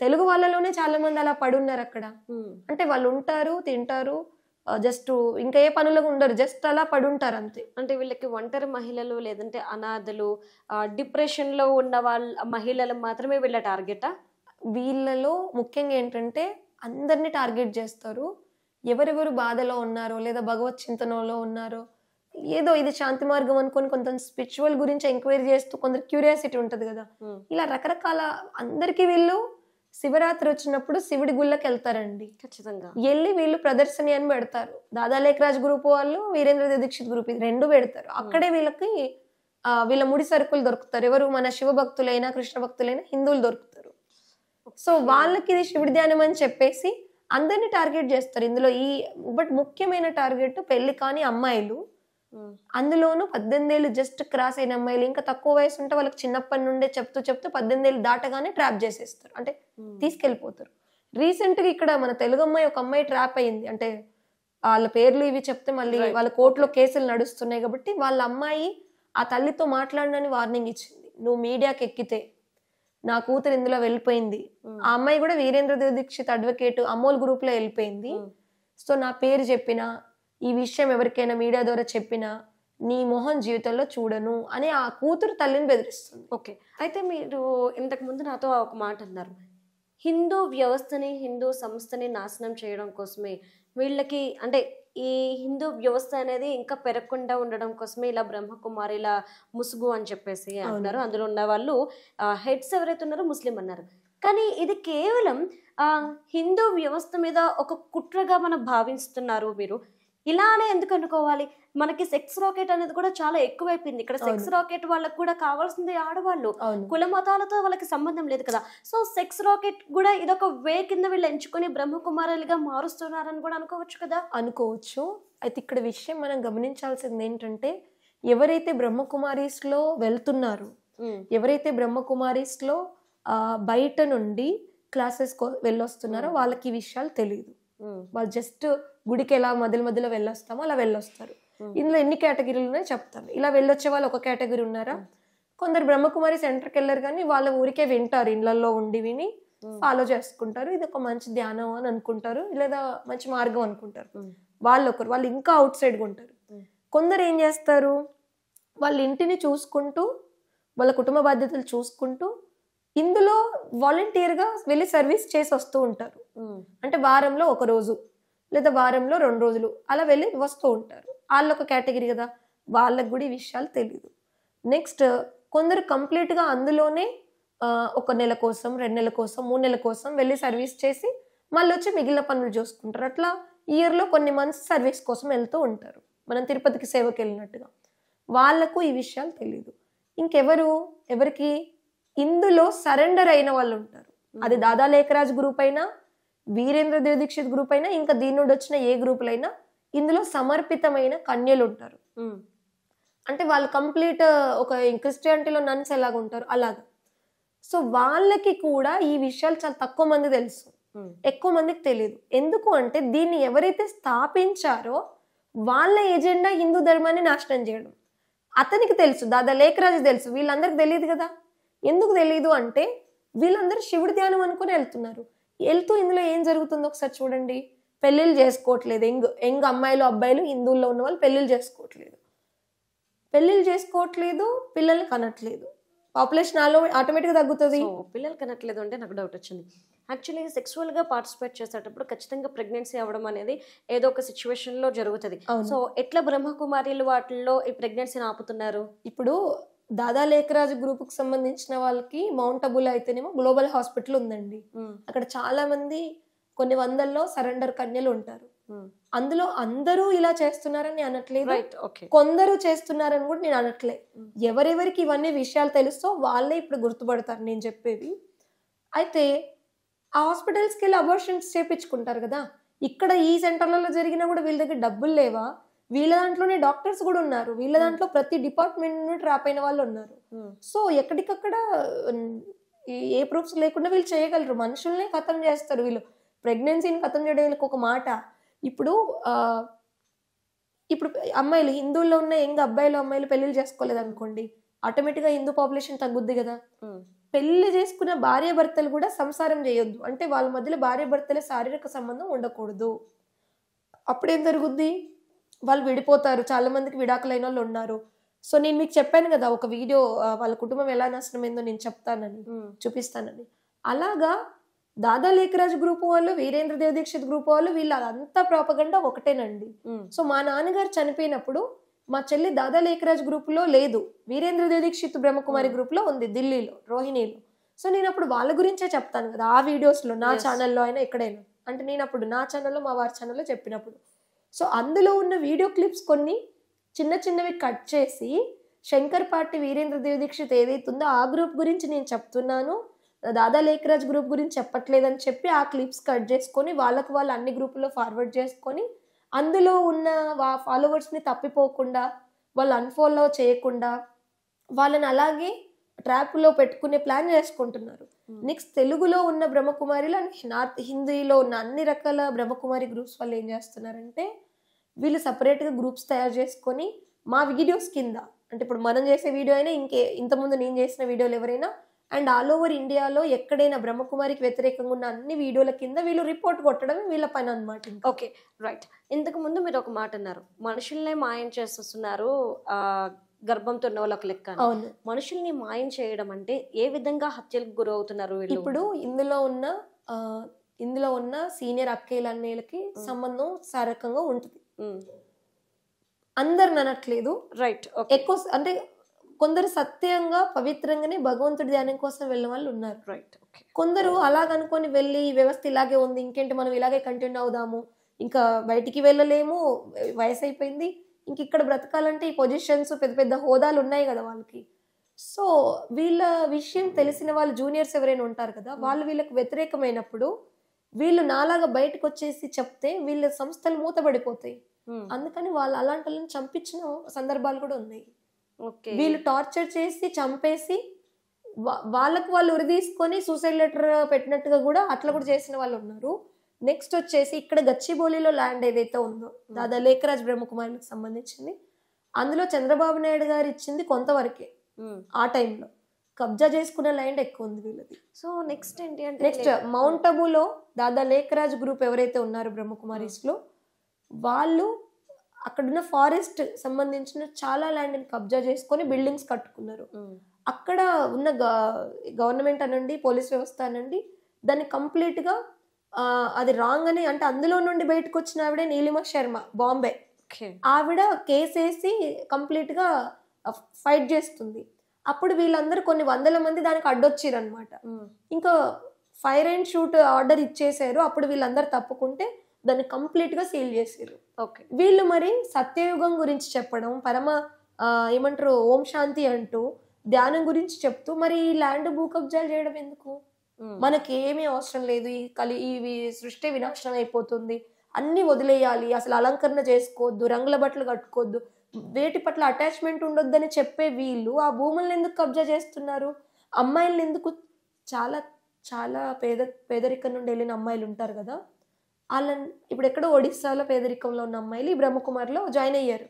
తెలుగు వాళ్ళలోనే చాలా మంది అలా పడున్నారు అక్కడ. అంటే వాళ్ళు ఉంటారు, తింటారు, జస్ట్ ఇంకా ఏ పనులకు ఉండరు, జస్ట్ అలా పడుంటారు అంతే. అంటే వీళ్ళకి ఒంటరి మహిళలు లేదంటే అనాథలు, డిప్రెషన్ లో ఉన్న వాళ్ళ మహిళలు మాత్రమే వీళ్ళ టార్గెటా? వీళ్ళలో ముఖ్యంగా ఏంటంటే అందరినీ టార్గెట్ చేస్తారు. ఎవరెవరు బాధలో ఉన్నారో లేదా భగవత్ చింతనలో ఉన్నారో, ఏదో ఇది శాంతి మార్గం అనుకొని కొంత స్పిరిచువల్ గురించి ఎంక్వైరీ చేస్తూ కొందరు క్యూరియాసిటీ ఉంటది కదా, ఇలా రకరకాల అందరికి వీళ్ళు శివరాత్రి వచ్చినప్పుడు శివుడి గుళ్ళకి వెళ్తారండి. ఖచ్చితంగా వెళ్ళి వీళ్ళు ప్రదర్శని అని పెడతారు. దాదా లేఖరాజ్ గ్రూప్ వాళ్ళు, వీరేంద్ర దీక్షిత్ గ్రూప్, ఇది రెండు పెడతారు. అక్కడే వీళ్ళకి వీళ్ళ ముడి సరుకులు దొరుకుతారు. ఎవరు మన శివ భక్తులైనా కృష్ణ భక్తులైనా హిందువులు దొరుకుతారు. సో వాళ్ళకి ఇది శివుడి ధ్యానం అని చెప్పేసి అందరినీ టార్గెట్ చేస్తారు ఇందులో. బట్ ముఖ్యమైన టార్గెట్ పెళ్లి కాని అమ్మాయిలు, అందులోనూ 18 ఏళ్ళు జస్ట్ క్రాస్ అయిన అమ్మాయిలు. ఇంకా తక్కువ వయసు ఉంటే వాళ్ళకి చిన్నప్పటి నుండే చెప్తూ 18 ఏళ్ళు దాటగానే ట్రాప్ చేసేస్తారు, అంటే తీసుకెళ్లిపోతారు. రీసెంట్ గా ఇక్కడ మన తెలుగు అమ్మాయి ఒక అమ్మాయి ట్రాప్ అయింది. అంటే వాళ్ళ పేర్లు ఇవి చెప్తే మళ్ళీ వాళ్ళ కోర్టులో కేసులు నడుస్తున్నాయి కాబట్టి వాళ్ళ అమ్మాయి ఆ తల్లితో మాట్లాడనని వార్నింగ్ ఇచ్చింది. నువ్వు మీడియాకి ఎక్కితే నా కూతురు ఇందులో వెళ్ళిపోయింది. ఆ అమ్మాయి కూడా వీరేంద్ర దీక్షిత్ అడ్వకేట్ అమోల్ గ్రూప్ లో వెళ్ళిపోయింది. సో నా పేరు చెప్పినా, ఈ విషయం ఎవరికైనా మీడియా ద్వారా చెప్పినా నీ మొహం జీవితంలో చూడను అని ఆ కూతురు తల్లిని బెదిరిస్తుంది. ఓకే, అయితే మీరు ఇంతకు ముందు నాతో ఒక మాట అన్నారు, హిందూ వ్యవస్థని హిందూ సంస్థని నాశనం చేయడం కోసమే వీళ్ళకి, అంటే ఈ హిందూ వ్యవస్థ అనేది ఇంకా పెరగకుండా ఉండడం కోసమే ఇలా బ్రహ్మకుమారిల ముసుగు అని చెప్పేసి అంటున్నారు. అందులో ఉన్న వాళ్ళు హెడ్స్ ఎవరైతే ఉన్నారో ముస్లిం అన్నారు. కానీ ఇది కేవలం హిందూ వ్యవస్థ మీద ఒక కుట్రగా మనం భావిస్తున్నారు. మీరు ఇలానే ఎందుకు అనుకోవాలి? మనకి సెక్స్ రాకెట్ అనేది కూడా చాలా ఎక్కువైపోయింది. ఇక్కడ సెక్స్ రాకెట్ వాళ్ళకి కూడా కావాల్సింది ఆడవాళ్ళు, కుల మతాలతో వాళ్ళకి సంబంధం లేదు కదా. సో సెక్స్ రాకెట్ కూడా ఇదొక వే కింద వీళ్ళు ఎంచుకొని బ్రహ్మకుమారులుగా మారుస్తున్నారని కూడా అనుకోవచ్చు కదా. అనుకోవచ్చు. అయితే ఇక్కడ విషయం మనం గమనించాల్సింది ఏంటంటే, ఎవరైతే బ్రహ్మకుమారీస్ లో వెళ్తున్నారు, ఎవరైతే బ్రహ్మకుమారీస్ లో బయట నుండి క్లాసెస్ వెళ్ళొస్తున్నారో వాళ్ళకి ఈ విషయాలు తెలియదు. వాళ్ళు జస్ట్ గుడికి ఎలా మధ్యలో వెళ్ళొస్తామో అలా వెళ్ళొస్తారు. ఇందులో ఎన్ని కేటగిరీలు ఉన్నాయో చెప్తాను. ఇలా వెళ్ళొచ్చే వాళ్ళు ఒక కేటగిరీ ఉన్నారా, కొందరు బ్రహ్మకుమారి సెంటర్కి వెళ్ళరు కానీ వాళ్ళ ఊరికే వింటారు, ఇళ్లలో ఉండి విని ఫాలో చేసుకుంటారు. ఇది ఒక మంచి ధ్యానం అని అనుకుంటారు, లేదా మంచి మార్గం అనుకుంటారు. వాళ్ళు ఇంకా అవుట్ సైడ్గా ఉంటారు. కొందరు ఏం చేస్తారు, వాళ్ళ ఇంటిని చూసుకుంటూ వాళ్ళ కుటుంబ బాధ్యతలు చూసుకుంటూ ఇందులో వాలంటీర్గా వెళ్ళి సర్వీస్ చేసి వస్తూ ఉంటారు. అంటే వారంలో ఒక రోజు లేదా వారంలో 2 రోజులు అలా వెళ్ళి వస్తూ ఉంటారు. వాళ్ళు ఒక కేటగిరీ కదా, వాళ్ళకు కూడా ఈ విషయాలు తెలియదు. నెక్స్ట్ కొందరు కంప్లీట్గా అందులోనే 1 నెల కోసం, 2 నెలల కోసం, 3 నెలల కోసం వెళ్ళి సర్వీస్ చేసి మళ్ళీ వచ్చి మిగిలిన పనులు చూసుకుంటారు. అట్లా ఇయర్లో కొన్ని మంత్స్ సర్వీస్ కోసం వెళ్తూ ఉంటారు, మనం తిరుపతికి సేవకి వెళ్ళినట్టుగా. వాళ్లకు ఈ విషయాలు తెలియదు. ఎవరికి ఇందులో సరెండర్ అయిన వాళ్ళు ఉంటారు. అది దాదా లేఖరాజ్ గ్రూప్ అయినా, వీరేంద్ర దీక్షిత్ గ్రూప్ అయినా, ఇంకా దీని నుండి వచ్చిన ఏ గ్రూపులైనా ఇందులో సమర్పితమైన కన్యలు ఉంటారు. అంటే వాళ్ళు కంప్లీట్ ఒక క్రిస్టియానిటీలో నన్స్ ఎలాగ ఉంటారు అలాగా. సో వాళ్ళకి కూడా ఈ విషయాలు చాలా తక్కువ మంది తెలుసు, ఎక్కువ మందికి తెలియదు. ఎందుకు అంటే దీన్ని ఎవరైతే స్థాపించారో వాళ్ళ ఎజెండా హిందూ ధర్మాన్ని నాశనం చేయడం. అతనికి తెలుసు, దాదా లేఖరాజు తెలుసు, వీళ్ళందరికి తెలియదు కదా. ఎందుకు తెలియదు అంటే వీళ్ళందరూ శివుడి ధ్యానం అనుకుని వెళ్తున్నారు. వెళ్తూ ఇందులో ఏం జరుగుతుందో ఒకసారి చూడండి. పెళ్ళిళ్ళు చేసుకోవట్లేదు, యంగ్ అమ్మాయిలు అబ్బాయిలు హిందువుల్లో ఉన్న వాళ్ళు పెళ్ళిళ్ళు చేసుకోవట్లేదు, పిల్లల్ని కనట్లేదు, పాపులేషన్ ఆటోమేటిక్గా తగ్గుతుంది. పిల్లలు కనట్లేదు అంటే నాకు డౌట్ వచ్చింది. యాక్చువల్లీ సెక్సువల్గా పార్టిసిపేట్ చేసేటప్పుడు ఖచ్చితంగా ప్రెగ్నెన్సీ అవ్వడం అనేది ఏదో ఒక సిచ్యువేషన్లో జరుగుతుంది. సో ఎట్లా బ్రహ్మకుమారిలు వాటిల్లో ఈ ప్రెగ్నెన్సీని ఆపుతున్నారు? ఇప్పుడు దాదా లేఖరాజు గ్రూప్కి సంబంధించిన వాళ్ళకి మౌంట్ అబులో అయితేనేమో గ్లోబల్ హాస్పిటల్ ఉందండి. అక్కడ చాలా మంది కొన్ని వందల్లో సరెండర్ కన్యలు ఉంటారు. అందులో అందరూ ఇలా చేస్తున్నారని అనట్లేదు, కొందరు చేస్తున్నారని కూడా నేను అనట్లే. ఎవరెవరికి ఇవన్నీ విషయాలు తెలుసో వాళ్ళే ఇప్పుడు గుర్తుపడతారు నేను చెప్పేవి. అయితే ఆ హాస్పిటల్స్కి వెళ్ళి అబార్షన్స్ చేయించుకుంటారు కదా. ఇక్కడ ఈ సెంటర్లలో జరిగినా కూడా వీళ్ళ దగ్గర డబ్బులు లేవా? వీళ్ళ దాంట్లోనే డాక్టర్స్ కూడా ఉన్నారు, వీళ్ళ దాంట్లో ప్రతి డిపార్ట్మెంట్ నుండి ట్రాప్ అయిన వాళ్ళు ఉన్నారు. సో ఎక్కడికక్కడ ఏ ప్రూఫ్స్ లేకుండా వీళ్ళు చేయగలరు, మనుషుల్నే ఖతం చేస్తారు వీళ్ళు. ప్రెగ్నెన్సీని ఖతం చేయడానికి ఒక మాట. ఇప్పుడు అమ్మాయిలు హిందువుల్లో ఉన్న యంగ్ అమ్మాయిలు పెళ్లిళ్ళు చేసుకోలేదు అనుకోండి, ఆటోమేటిక్గా హిందూ పాపులేషన్ తగ్గుద్ది కదా. పెళ్లి చేసుకున్న భార్య భర్తలు కూడా సంసారం చేయొద్దు, అంటే వాళ్ళ మధ్యలో భార్య భర్తల శారీరక సంబంధం ఉండకూడదు. అప్పుడేం జరుగుద్ది, వాళ్ళు విడిపోతారు. చాలా మందికి విడాకులైన వాళ్ళు ఉన్నారు. సో నేను మీకు చెప్పాను కదా ఒక వీడియో, వాళ్ళ కుటుంబం ఎలా నాశనమైందో నేను చెప్తానని, చూపిస్తానని. అలాగా దాదా లేఖరాజు గ్రూప్ వాళ్ళు, వీరేంద్ర దేవ్ దీక్షిత్ గ్రూప్ వాళ్ళు, వీళ్ళు అదంతా ప్రాపగండా ఒకటేనండి. సో మా నాన్నగారు చనిపోయినప్పుడు మా చెల్లి దాదా లేఖరాజు గ్రూప్ లో లేదు, వీరేంద్ర దేవ్ దీక్షిత్ బ్రహ్మకుమారి గ్రూప్ లో ఉంది, ఢిల్లీలో, రోహిణిలో. సో నేను అప్పుడు వాళ్ళ గురించే చెప్తాను కదా ఆ వీడియోస్ లో, నా ఛానల్లో అయినా ఎక్కడైనా. అంటే నేను అప్పుడు నా ఛానల్లో, మా వారి ఛానల్లో చెప్పినప్పుడు. సో అందులో ఉన్న వీడియో క్లిప్స్ కొన్ని చిన్నవి కట్ చేసి శంకర్ పార్టీ వీరేంద్ర దేవ్ దీక్షిత్ ఏదైతుందో ఆ గ్రూప్ గురించి నేను చెప్తున్నాను, దాదా లేఖరాజ్ గ్రూప్ గురించి చెప్పట్లేదని చెప్పి ఆ క్లిప్స్ కట్ చేసుకొని వాళ్ళు అన్ని గ్రూపుల్లో ఫార్వర్డ్ చేసుకొని అందులో ఉన్న ఫాలోవర్స్ని తప్పిపోకుండా, వాళ్ళు అన్ఫాలో చేయకుండా వాళ్ళని అలాగే ట్రాప్లో పెట్టుకునే ప్లాన్ చేసుకుంటున్నారు. నెక్స్ట్ తెలుగులో ఉన్న బ్రహ్మకుమారిలు అండ్ నార్త్ హిందీలో ఉన్న అన్ని రకాల బ్రహ్మకుమారి గ్రూప్స్ వాళ్ళు ఏం చేస్తున్నారంటే వీళ్ళు సపరేట్గా గ్రూప్స్ తయారు చేసుకొని మా వీడియోస్ కింద, అంటే ఇప్పుడు మనం చేసే వీడియో అయినా ఇంతకుముందు నేను చేసిన వీడియోలు ఎవరైనా అండ్ ఆల్ ఓవర్ ఇండియాలో ఎక్కడైనా బ్రహ్మకుమారికి వ్యతిరేకంగా ఉన్న అన్ని వీడియోల కింద వీళ్ళు రిపోర్ట్ కొట్టడమే వీళ్ళ పని అనమాట. Okay, right. ఇంతకు ముందు మీరు ఒక మాట అన్నారు, మనుషుల్నే మాయం చేస్తున్నారు గర్భంతో ఉన్న వాళ్ళకి లెక్క. మనుషుల్ని మాయం చేయడం అంటే ఏ విధంగా హత్యలకు గురవుతున్నారు? ఇప్పుడు ఇందులో ఉన్న సీనియర్ అక్కయ్యల అన్నయ్యలకి సంబంధం సారకంగా ఉంటుంది. అందరు అనట్లేదు, రైట్. ఎక్కువ అంటే కొందరు సత్యంగా పవిత్రంగానే భగవంతుడి ధ్యానం కోసం వెళ్ళిన వాళ్ళు ఉన్నారు, రైట్. కొందరు అలాగనుకొని వెళ్ళి వ్యవస్థ ఇలాగే ఉంది, ఇంకేంటి మనం ఇలాగే కంటిన్యూ అవుదాము, ఇంకా బయటికి వెళ్ళలేము, వయసు అయిపోయింది, ఇంక ఇక్కడ బ్రతకాలంటే ఈ పొజిషన్స్ పెద్ద పెద్ద హోదాలు ఉన్నాయి కదా వాళ్ళకి. సో వీళ్ళ విషయం తెలిసిన వాళ్ళు జూనియర్స్ ఎవరైనా ఉంటారు కదా, వాళ్ళు వీళ్ళకి వ్యతిరేకమైనప్పుడు వీళ్ళు నాలాగా బయటకు వచ్చేసి చెప్తే వీళ్ళ సంస్థలు మూతబడిపోతాయి. అందుకని వాళ్ళు అలాంటి వాళ్ళని చంపించిన సందర్భాలు కూడా ఉన్నాయి. వీళ్ళు టార్చర్ చేసి చంపేసి వాళ్ళకు వాళ్ళు ఉరి తీసుకొని సూసైడ్ లెటర్ పెట్టినట్టుగా కూడా అట్లా కూడా చేసిన వాళ్ళు ఉన్నారు. నెక్స్ట్ వచ్చేసి ఇక్కడ గచ్చిబౌలిలో ల్యాండ్ ఏదైతే ఉందో దాదా లేఖరాజ్ బ్రహ్మకుమారికి సంబంధించింది, అందులో చంద్రబాబు నాయుడు గారు ఇచ్చింది కొంతవరకే. ఆ టైంలో కబ్జా చేసుకున్న ల్యాండ్ ఎక్కువ ఉంది వీళ్ళది. సో నెక్స్ట్ ఏంటి అంటే నెక్స్ట్ మౌంట్ అబులో దాదా లేఖరాజ్ గ్రూప్ ఎవరైతే ఉన్నారో బ్రహ్మకుమారీస్ లో, వాళ్ళు అక్కడున్న ఫారెస్ట్ సంబంధించిన చాలా ల్యాండ్ని కబ్జా చేసుకొని బిల్డింగ్స్ కట్టుకున్నారు. అక్కడ ఉన్న గవర్నమెంట్ అనండి, పోలీస్ వ్యవస్థ అనండి, దాన్ని కంప్లీట్గా అది రాంగ్ అని, అంటే అందులో నుండి బయటకు వచ్చిన ఆవిడే నీలిమ శర్మ, బాంబే, ఆవిడ కేసేసి కంప్లీట్గా ఫైట్ చేస్తుంది. అప్పుడు వీళ్ళందరూ కొన్ని వందల మంది దానికి అడ్డొచ్చారు అనమాట. ఇంకా ఫైర్ అండ్ షూట్ ఆర్డర్ ఇచ్చేసారు. అప్పుడు వీళ్ళందరూ తప్పుకుంటే దాన్ని కంప్లీట్ గా సీల్ చేసారు. వీళ్ళు మరి సత్యయుగం గురించి చెప్పడం, ఏమంటారు ఓం శాంతి అంటూ ధ్యానం గురించి చెప్తూ మరి ఈ ల్యాండ్ భూ కబ్జాలు చేయడం ఎందుకు? మనకి ఏమీ అవసరం లేదు, ఈ సృష్టి వినాశనం అయిపోతుంది, అన్ని వదిలేయాలి, అసలు అలంకరణ చేసుకోవద్దు, రంగుల బట్టలు కట్టుకోవద్దు, వేటి పట్ల అటాచ్మెంట్ ఉండొద్దని చెప్పే వీళ్ళు ఆ భూములను ఎందుకు కబ్జా చేస్తున్నారు? అమ్మాయిలను ఎందుకు? చాలా చాలా పేదరికం నుండి వెళ్ళిన అమ్మాయిలు ఉంటారు కదా, వాళ్ళని ఇప్పుడు ఎక్కడో ఒడిస్సాలో పేదరికంలో ఉన్న అమ్మాయిలు ఈ బ్రహ్మకుమారిలో జాయిన్ అయ్యారు.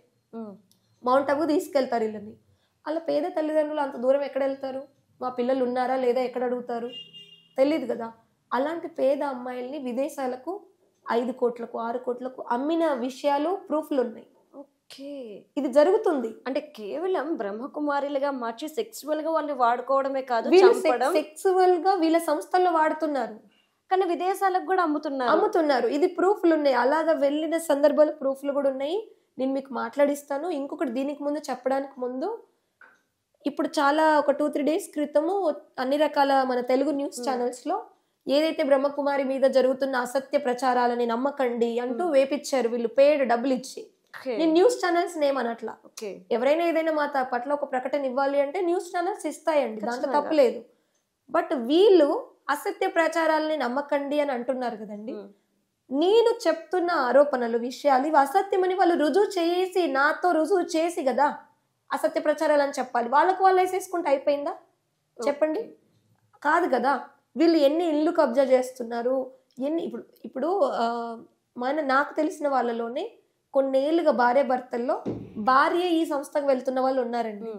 మౌంట్ అబు తీసుకెళ్తారు వీళ్ళని. అలా పేద తల్లిదండ్రులు అంత దూరం ఎక్కడ వెళ్తారు? మా పిల్లలు ఉన్నారా లేదా ఎక్కడ అడుగుతారు? తెలియదు కదా. అలాంటి పేద అమ్మాయిల్ని విదేశాలకు 5 కోట్లకు 6 కోట్లకు అమ్మిన విషయాలు ప్రూఫ్లు ఉన్నాయి. ఓకే, ఇది జరుగుతుంది. అంటే కేవలం బ్రహ్మకుమారిలుగా మార్చి సెక్సువల్ గా వాళ్ళు వాడుకోవడమే కాదు, వీళ్ళు చంపడం, సెక్సువల్ గా వీళ్ళ సంస్థల్లో వాడుతున్నారు, కానీ విదేశాలకు కూడా అమ్ముతున్నారు. ఇది ప్రూఫ్లు ఉన్నాయి. అలాగా వెళ్ళిన సందర్భాలు ప్రూఫ్లు కూడా ఉన్నాయి. నేను మీకు మాట్లాడిస్తాను. ఇంకొకటి దీనికి ముందు చెప్పడానికి ముందు, ఇప్పుడు చాలా ఒక 2-3 డేస్ క్రితము అన్ని రకాల మన తెలుగు న్యూస్ ఛానల్స్ లో ఏదైతే బ్రహ్మకుమారి మీద జరుగుతున్న అసత్య ప్రచారాలని నమ్మకండి అంటూ వేపించారు వీళ్ళు పేడ్ డబ్బులు ఇచ్చి. నేను న్యూస్ ఛానల్స్ నేమ్ అనట్లా, ఎవరైనా ఏదైనా మా పట్ల ఒక ప్రకటన ఇవ్వాలి అంటే న్యూస్ ఛానల్స్ ఇస్తాయండి, దాంట్లో తప్పులేదు. బట్ వీళ్ళు అసత్య ప్రచారాలని నమ్మకండి అని అంటున్నారు కదండి. నేను చెప్తున్న ఆరోపణలు విషయాలు ఇవి అసత్యమని వాళ్ళు రుజువు చేసి, నాతో రుజువు చేసి కదా అసత్య ప్రచారాలు అని చెప్పాలి. వాళ్ళకు వాళ్ళు వేసేసుకుంటే అయిపోయిందా చెప్పండి? కాదు కదా. వీళ్ళు ఎన్ని ఇల్లు కబ్జా చేస్తున్నారు, ఇప్పుడు నాకు తెలిసిన వాళ్ళలోనే కొన్నేళ్లుగా భార్య భర్తల్లో భార్య ఈ సంస్థకు వెళ్తున్న వాళ్ళు ఉన్నారండి.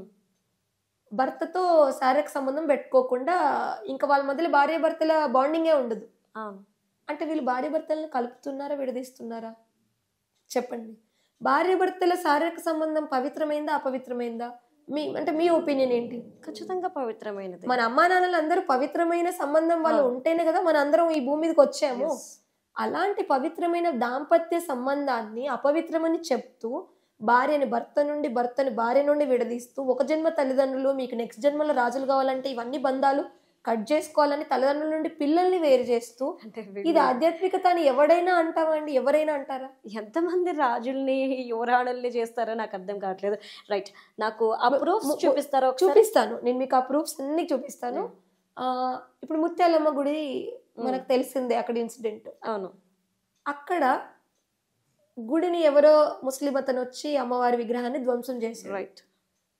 భర్తతో శారీరక సంబంధం పెట్టుకోకుండా ఇంకా వాళ్ళ మధ్యలో భార్య భర్తల బాండింగే ఉండదు. అంటే వీళ్ళు భార్య భర్తలను కలుపుతున్నారా విడదీస్తున్నారా చెప్పండి? భార్య భర్తల శారీరక సంబంధం పవిత్రమైందా అపవిత్రమైందా? మీ ఒపీనియన్ ఏంటి? ఖచ్చితంగా పవిత్రమైనది. మన అమ్మా నాన్నలు అందరూ పవిత్రమైన సంబంధం వాళ్ళు ఉంటేనే కదా మన అందరం ఈ భూమి మీదకి వచ్చాము. అలాంటి పవిత్రమైన దాంపత్య సంబంధాన్ని అపవిత్రమని చెప్తూ భార్యని భర్త నుండి, భర్తని భార్య నుండి విడదీస్తూ, ఒక జన్మ తల్లిదండ్రులు మీకు నెక్స్ట్ జన్మలో రాజులు కావాలంటే ఇవన్నీ బంధాలు కట్ చేసుకోవాలని తల్లిదండ్రుల నుండి పిల్లల్ని వేరు చేస్తూ, ఇది ఆధ్యాత్మికత అని ఎవడైనా అంటామండి? ఎవరైనా అంటారా? ఎంతమంది రాజుల్ని యువరాణుల్ని చేస్తారో నాకు అర్థం కావట్లేదు. రైట్, నాకు ఆ ప్రూఫ్స్ చూపిస్తారా? చూపిస్తాను, నేను మీకు ఆ ప్రూఫ్స్ అన్ని చూపిస్తాను. ఇప్పుడు ముత్యాలమ్మ గుడి మనకు తెలిసిందే, అక్కడ ఇన్సిడెంట్. అవును, అక్కడ గుడిని ఎవరో ముస్లిం అతను వచ్చి అమ్మవారి విగ్రహాన్ని ధ్వంసం చేశారు. రైట్,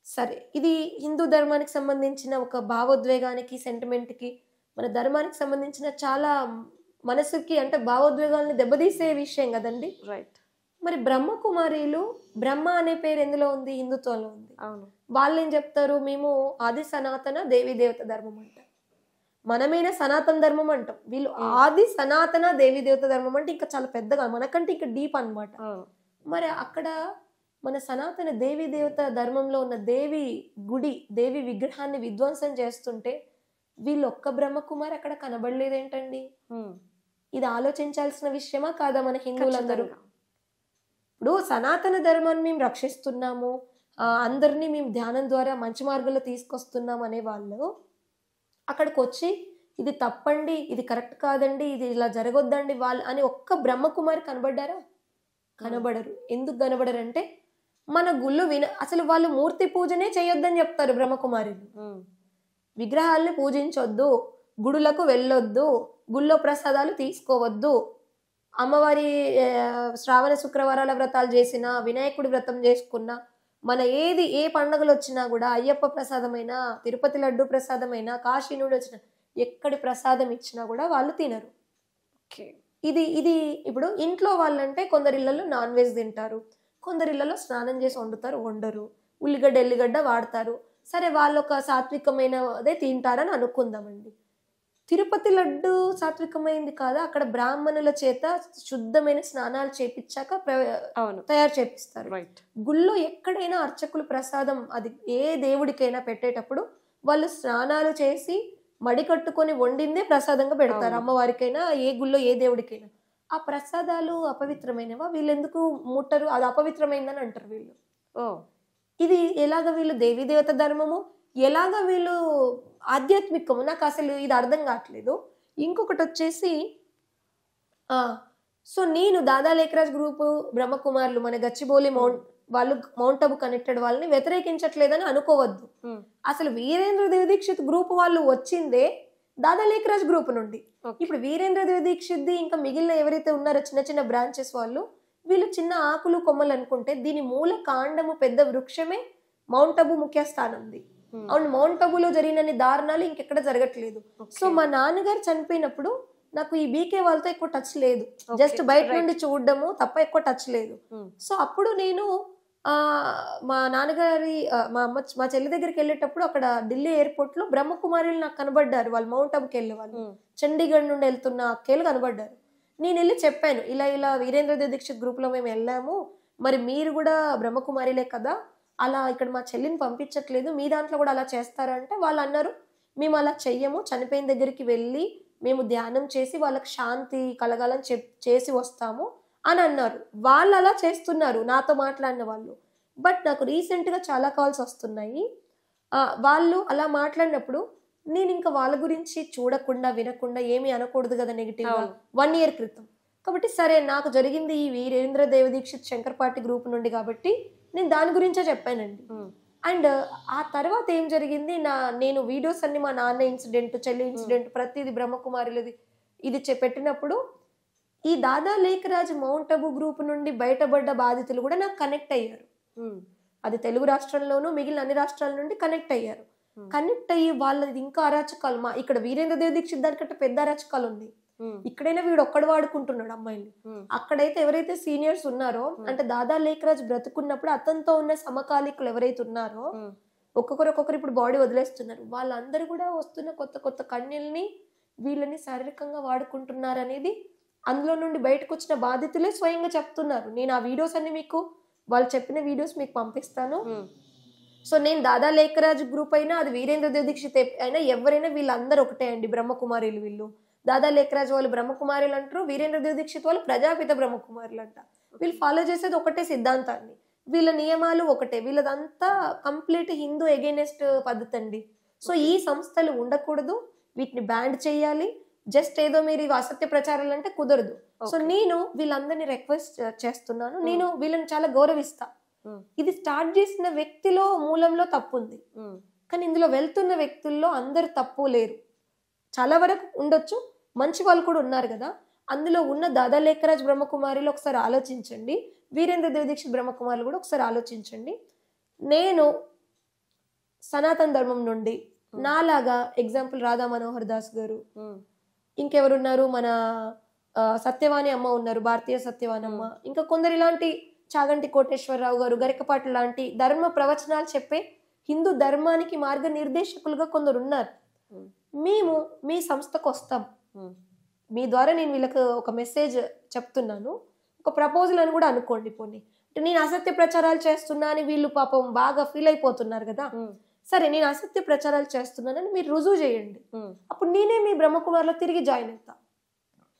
సరే, ఇది హిందూ ధర్మానికి సంబంధించిన ఒక భావోద్వేగానికి, సెంటిమెంట్కి, మన ధర్మానికి సంబంధించిన చాలా మనసుకి అంటే భావోద్వేగాలను దెబ్బతీసే విషయం కదండి. రైట్. మరి బ్రహ్మకుమారీలు, బ్రహ్మ అనే పేరు ఎందులో ఉంది? హిందుత్వంలో ఉంది. అవును. వాళ్ళు ఏం చెప్తారు? మేము ఆది సనాతన దేవీ దేవత ధర్మం అంటాం, మనమైన సనాతన ధర్మం అంటాం. వీళ్ళు ఆది సనాతన దేవీ దేవత ధర్మం అంటే ఇంకా చాలా పెద్దగా, మనకంటే ఇంకా డీప్ అన్నమాట. మరి అక్కడ మన సనాతన దేవీ దేవత ధర్మంలో ఉన్న దేవి గుడి, దేవి విగ్రహాన్ని విధ్వంసం చేస్తుంటే వీళ్ళు ఒక్క బ్రహ్మకుమారి అక్కడ కనబడలేదేంటండి? ఇది ఆలోచించాల్సిన విషయమా కాదా మన హిందువులందరూ? ఇప్పుడు సనాతన ధర్మాన్ని మేము రక్షిస్తున్నాము, అందరినీ మేము ధ్యానం ద్వారా మంచి మార్గంలో తీసుకొస్తున్నాం అనే వాళ్ళు అక్కడికి వచ్చి ఇది తప్పండి, ఇది కరెక్ట్ కాదండి, ఇది ఇలా జరగొద్దండి వాళ్ళు అని ఒక్క బ్రహ్మకుమారి కనబడ్డారా? కనబడరు. ఎందుకు కనబడరు అంటే మన గుళ్ళు అసలు వాళ్ళు మూర్తి పూజనే చేయొద్దని చెప్తారు బ్రహ్మకుమారిలు. విగ్రహాలని పూజించొద్దు, గుడులకు వెళ్ళొద్దు, గుళ్ళో ప్రసాదాలు తీసుకోవద్దు, అమ్మవారి శ్రావణ శుక్రవారాల వ్రతాలు చేసినా, వినాయకుడి వ్రతం చేసుకున్నా, మన ఏ పండుగలు వచ్చినా కూడా అయ్యప్ప ప్రసాదమైనా, తిరుపతి లడ్డు ప్రసాదమైనా, కాశీ నుండి వచ్చిన ఎక్కడి ప్రసాదం ఇచ్చినా కూడా వాళ్ళు తినరు. ఇది ఇప్పుడు ఇంట్లో వాళ్ళంటే కొందరి ఇళ్లలో నాన్ వెజ్ తింటారు, కొందరి ఇళ్లలో స్నానం చేసి వండరు, ఉల్లిగడ్డ ఎల్లిగడ్డ వాడతారు. సరే, వాళ్ళు ఒక సాత్వికమైనదే తింటారని అనుకుందామండి. తిరుపతి లడ్డు సాత్వికమైంది కాదా? అక్కడ బ్రాహ్మణుల చేత శుద్ధమైన స్నానాలు చేపించాక తయారు చేపిస్తారు. గుళ్ళో ఎక్కడైనా అర్చకులు ప్రసాదం అది ఏ దేవుడికైనా పెట్టేటప్పుడు వాళ్ళు స్నానాలు చేసి మడి కట్టుకొని వండిందే ప్రసాదంగా పెడతారు, అమ్మవారికైనా ఏ గుళ్ళో ఏ దేవుడికైనా. ఆ ప్రసాదాలు అపవిత్రమైనవా? వీళ్ళు ఎందుకు ముట్టరు? అది అపవిత్రమైందని అంటారు వీళ్ళు. ఇది ఎలాగ వీళ్ళు దేవీ దేవత ధర్మము, ఎలాగ వీళ్ళు ఆధ్యాత్మికము? నాకు అసలు ఇది అర్థం కావట్లేదు. ఇంకొకటి వచ్చేసి సో నేను దాదా లేఖరాజ్ గ్రూపు బ్రహ్మకుమారులు మన గచ్చిబౌలి వాళ్ళు మౌంట్ అబు కనెక్టెడ్ వాళ్ళని వ్యతిరేకించట్లేదని అనుకోవద్దు. అసలు వీరేంద్ర దేవ దీక్షిత్ గ్రూప్ వాళ్ళు వచ్చిందే దాదా లేఖరాజ్ గ్రూప్ నుండి. ఇప్పుడు వీరేంద్ర దేవ దీక్షిత్ ఇంకా మిగిలిన ఎవరైతే ఉన్నారో చిన్న చిన్న బ్రాంచెస్ వాళ్ళు, వీళ్ళు చిన్న ఆకులు కొమ్మలు అనుకుంటే దీని మూల కాండము పెద్ద వృక్షమే మౌంట్ అబు ముఖ్య స్థానంది. అవును, మౌంట్ అబులో జరిగినన్ని దారుణాలు ఇంకెక్కడ జరగట్లేదు. సో మా నాన్నగారు చనిపోయినప్పుడు నాకు ఈ బీకే వాళ్ళతో ఎక్కువ టచ్ లేదు, జస్ట్ బయట నుండి చూడడము తప్ప ఎక్కువ టచ్ లేదు. సో అప్పుడు నేను మా నాన్నగారి మా చెల్లి దగ్గరికి వెళ్ళేటప్పుడు అక్కడ ఢిల్లీ ఎయిర్పోర్ట్ లో బ్రహ్మకుమారిలు నాకు కనబడ్డారు. వాళ్ళు మౌంట్ అబుకి వెళ్ళే వాళ్ళు, చండీగఢ్ నుండి వెళ్తున్న అక్కేలు కనబడ్డారు. నేను వెళ్ళి చెప్పాను, ఇలా ఇలా వీరేంద్రదేవ్ దీక్షిత్ గ్రూప్ లో మేము వెళ్ళాము, మరి మీరు కూడా బ్రహ్మకుమారిలే కదా, అలా ఇక్కడ మా చెల్లిని పంపించట్లేదు, మీ దాంట్లో కూడా అలా చేస్తారా అంటే వాళ్ళు అన్నారు, మేము అలా చెయ్యము, చనిపోయిన దగ్గరికి వెళ్ళి మేము ధ్యానం చేసి వాళ్ళకి శాంతి కలగాలని చేసి వస్తాము అని అన్నారు. వాళ్ళు అలా చేస్తున్నారు నాతో మాట్లాడిన వాళ్ళు. బట్ నాకు రీసెంట్గా చాలా కాల్స్ వస్తున్నాయి, వాళ్ళు అలా మాట్లాడినప్పుడు నేను ఇంకా వాళ్ళ గురించి చూడకుండా వినకుండా ఏమీ అనకూడదు కదా నెగిటివ్గా 1 year క్రితం. కాబట్టి సరే నాకు జరిగింది ఈ వీరేంద్రదేవ్ దీక్షిత్ శంకర్పాటి గ్రూప్ నుండి కాబట్టి నేను దాని గురించే చెప్పానండి. అండ్ ఆ తర్వాత ఏం జరిగింది, నేను వీడియోస్ అన్ని మా నాన్న ఇన్సిడెంట్, చెల్లి ఇన్సిడెంట్, ప్రతిది బ్రహ్మకుమారిలది ఇది పెట్టినప్పుడు ఈ దాదా లేఖరాజ్ మౌంట్ అబు గ్రూప్ నుండి బయటపడ్డ బాధితులు కూడా నాకు కనెక్ట్ అయ్యారు. అది తెలుగు రాష్ట్రంలోనూ మిగిలిన అన్ని రాష్ట్రాల నుండి కనెక్ట్ అయ్యారు. కనెక్ట్ అయ్యి వాళ్ళది ఇంకా అరాచకాలు, ఇక్కడ వీరేంద్రదేవ్ దీక్షిత్ దానికంటే పెద్ద అరాచకాలు ఉంది. ఇక్కడైనా వీడు ఒక్కడు వాడుకుంటున్నాడు అమ్మాయిని. అక్కడైతే ఎవరైతే సీనియర్స్ ఉన్నారో, అంటే దాదా లేఖరాజ్ బ్రతుకున్నప్పుడు అతనితో ఉన్న సమకాలీకులు ఎవరైతే ఉన్నారో ఒక్కొక్కరు ఇప్పుడు బాడీ వదిలేస్తున్నారు. వాళ్ళందరూ కూడా వస్తున్న కొత్త కొత్త కన్యల్ని వీళ్ళని శారీరకంగా వాడుకుంటున్నారు అనేది అందులో నుండి బయటకు వచ్చిన బాధితులే స్వయంగా చెప్తున్నారు. నేను ఆ వీడియోస్ అన్ని మీకు, వాళ్ళు చెప్పిన వీడియోస్ మీకు పంపిస్తాను. సో నేను దాదా లేఖరాజ్ గ్రూప్ అయినా, అది వీరేంద్రదేవ్ దీక్షిత్ అయినా, ఎవరైనా వీళ్ళందరూ ఒకటే అండి, బ్రహ్మకుమారిలు. వీళ్ళు దాదా లేఖరాజ్ వాళ్ళు బ్రహ్మకుమారిలు అంటారు, వీరేంద్రదేవ్ దీక్షిత్ వాళ్ళు ప్రజాపిత బ్రహ్మకుమారులు అంట. వీళ్ళు ఫాలో చేసేది ఒకటే సిద్ధాంతాన్ని, వీళ్ళ నియమాలు ఒకటే, వీళ్ళదంతా కంప్లీట్ హిందూ ఎగైనెస్ట్ పద్ధతి అండి. సో ఈ సంస్థలు ఉండకూడదు, వీటిని బ్యాన్ చేయాలి. జస్ట్ ఏదో మీరు అసత్య ప్రచారాలు అంటే కుదరదు. సో నేను వీళ్ళందరినీ రిక్వెస్ట్ చేస్తున్నాను, నేను వీళ్ళని చాలా గౌరవిస్తా. ఇది స్టార్ట్ చేసిన వ్యక్తిలో మూలంలో తప్పు ఉంది, కానీ ఇందులో వెళ్తున్న వ్యక్తుల్లో అందరు తప్పు లేరు, చాలా వరకు ఉండొచ్చు, మంచి వాళ్ళు కూడా ఉన్నారు కదా. అందులో ఉన్న దాదా లేఖరాజ్ బ్రహ్మకుమారిలో ఒకసారి ఆలోచించండి, వీరేంద్రదేవ్ దీక్షిత్ బ్రహ్మకుమారులు కూడా ఒకసారి ఆలోచించండి. నేను సనాతన ధర్మం నుండి నాలాగా ఎగ్జాంపుల్ రాధా మనోహర్ దాస్ గారు, ఇంకెవరున్నారు, మన సత్యవాణి అమ్మ ఉన్నారు, భారతీయ సత్యవాణి అమ్మ, ఇంకా కొందరు ఇలాంటి చాగంటి కోటేశ్వరరావు గారు, గరికపాటి లాంటి ధర్మ ప్రవచనాలు చెప్పే హిందూ ధర్మానికి మార్గనిర్దేశకులుగా కొందరు ఉన్నారు. మేము మీ సంస్థకు వస్తాం, మీ ద్వారా నేను వీళ్ళకి ఒక మెసేజ్ చెప్తున్నాను, ఒక ప్రపోజల్ అని కూడా అనుకోండి. పోనీ అంటే నేను అసత్య ప్రచారాలు చేస్తున్నా అని వీళ్ళు పాపం బాగా ఫీల్ అయిపోతున్నారు కదా. సరే నేను అసత్య ప్రచారాలు చేస్తున్నానని మీరు రుజువు చేయండి, అప్పుడు నేనే మీ బ్రహ్మకుమార్లో తిరిగి జాయిన్ అవుతా.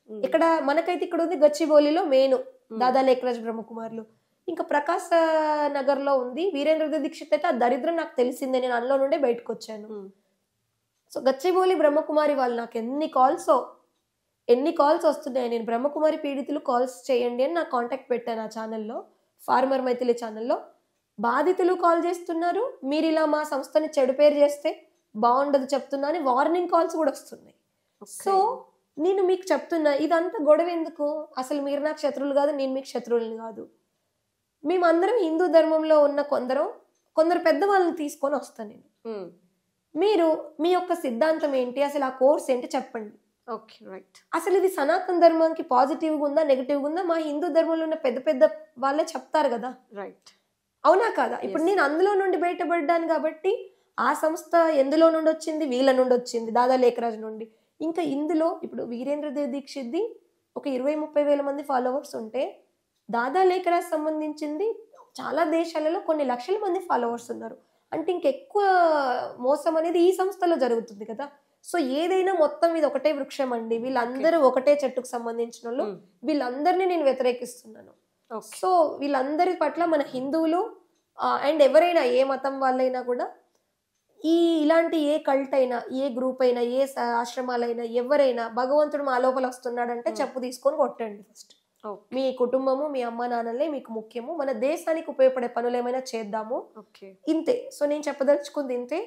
ఇక్కడ మనకైతే ఇక్కడ ఉంది గచ్చిబౌలిలో మెయిన్ దాదా లేఖరాజ్ బ్రహ్మకుమారులు, ఇంకా ప్రకాశ్ నగర్ లో ఉంది వీరేంద్రదేవ్ దీక్షిత్. అయితే ఆ దరిద్రం నాకు తెలిసిందే, నేను అందులో నుండే బయటకు వచ్చాను. సో గచ్చిబౌలి బ్రహ్మకుమారి వాళ్ళు నాకు ఎన్ని కాల్స్ వస్తున్నాయి. నేను బ్రహ్మకుమారి పీడితులు కాల్స్ చేయండి అని నా కాంటాక్ట్ పెట్టాను ఆ ఛానల్లో, ఫార్మర్ మైథిలి ఛానల్లో. బాధితులు కాల్ చేస్తున్నారు, మీరు ఇలా మా సంస్థని చెడు పేరు చేస్తే బాగుండదు చెప్తున్నా అని వార్నింగ్ కాల్స్ కూడా వస్తున్నాయి. సో నేను మీకు చెప్తున్నా, ఇదంతా గొడవ ఎందుకు, అసలు మీరు నాకు శత్రువులు కాదు, నేను మీకు శత్రువులని కాదు. మేమందరం హిందూ ధర్మంలో ఉన్న కొందరు పెద్దవాళ్ళని తీసుకొని వస్తాను నేను. మీరు మీ యొక్క సిద్ధాంతం ఏంటి, అసలు ఆ కోర్స్ ఏంటి చెప్పండి. Okay right. అసలు ఇది సనాతన ధర్మానికి పాజిటివ్గా ఉందా నెగిటివ్గా ఉందా, మా హిందూ ధర్మంలో ఉన్న పెద్ద పెద్ద వాళ్ళే చెప్తారు కదా. రైట్, అవునా కాదా? ఇప్పుడు నేను అందులో నుండి బయటపడ్డాను కాబట్టి ఆ సంస్థ ఎందులో నుండి వచ్చింది, వీళ్ళ నుండి వచ్చింది, దాదా లేఖరాజ్ నుండి. ఇంకా ఇందులో ఇప్పుడు వీరేంద్రదేవ్ దీక్షిత్ది ఒక 20-30 వేల మంది ఫాలోవర్స్ ఉంటే, దాదా లేఖరాజ్ సంబంధించింది చాలా దేశాలలో కొన్ని లక్షల మంది ఫాలోవర్స్ ఉన్నారు. అంటే ఇంకెక్కువ మోసం అనేది ఈ సంస్థలో జరుగుతుంది కదా. సో ఏదైనా మొత్తం ఇది ఒకటే వృక్షం అండి, వీళ్ళందరూ ఒకటే చెట్టుకు సంబంధించిన వాళ్ళు, వీళ్ళందరినీ నేను వ్యతిరేకిస్తున్నాను. సో వీళ్ళందరి పట్ల మన హిందువులు అండ్ ఎవరైనా ఏ మతం వాళ్ళైనా కూడా ఇలాంటి ఏ కల్ట్ అయినా, ఏ గ్రూప్ అయినా, ఏ ఆశ్రమాలైనా, ఎవరైనా భగవంతుడు మా లోపల వస్తున్నాడంటే చెప్పు తీసుకొని కొట్టండి. ఫస్ట్ మీ కుటుంబము, మీ అమ్మ నాన్నలే మీకు ముఖ్యము, మన దేశానికి ఉపయోగపడే పనులు ఏమైనా చేద్దాము, ఇంతే. సో నేను చెప్పదలుచుకుంది ఇంతే.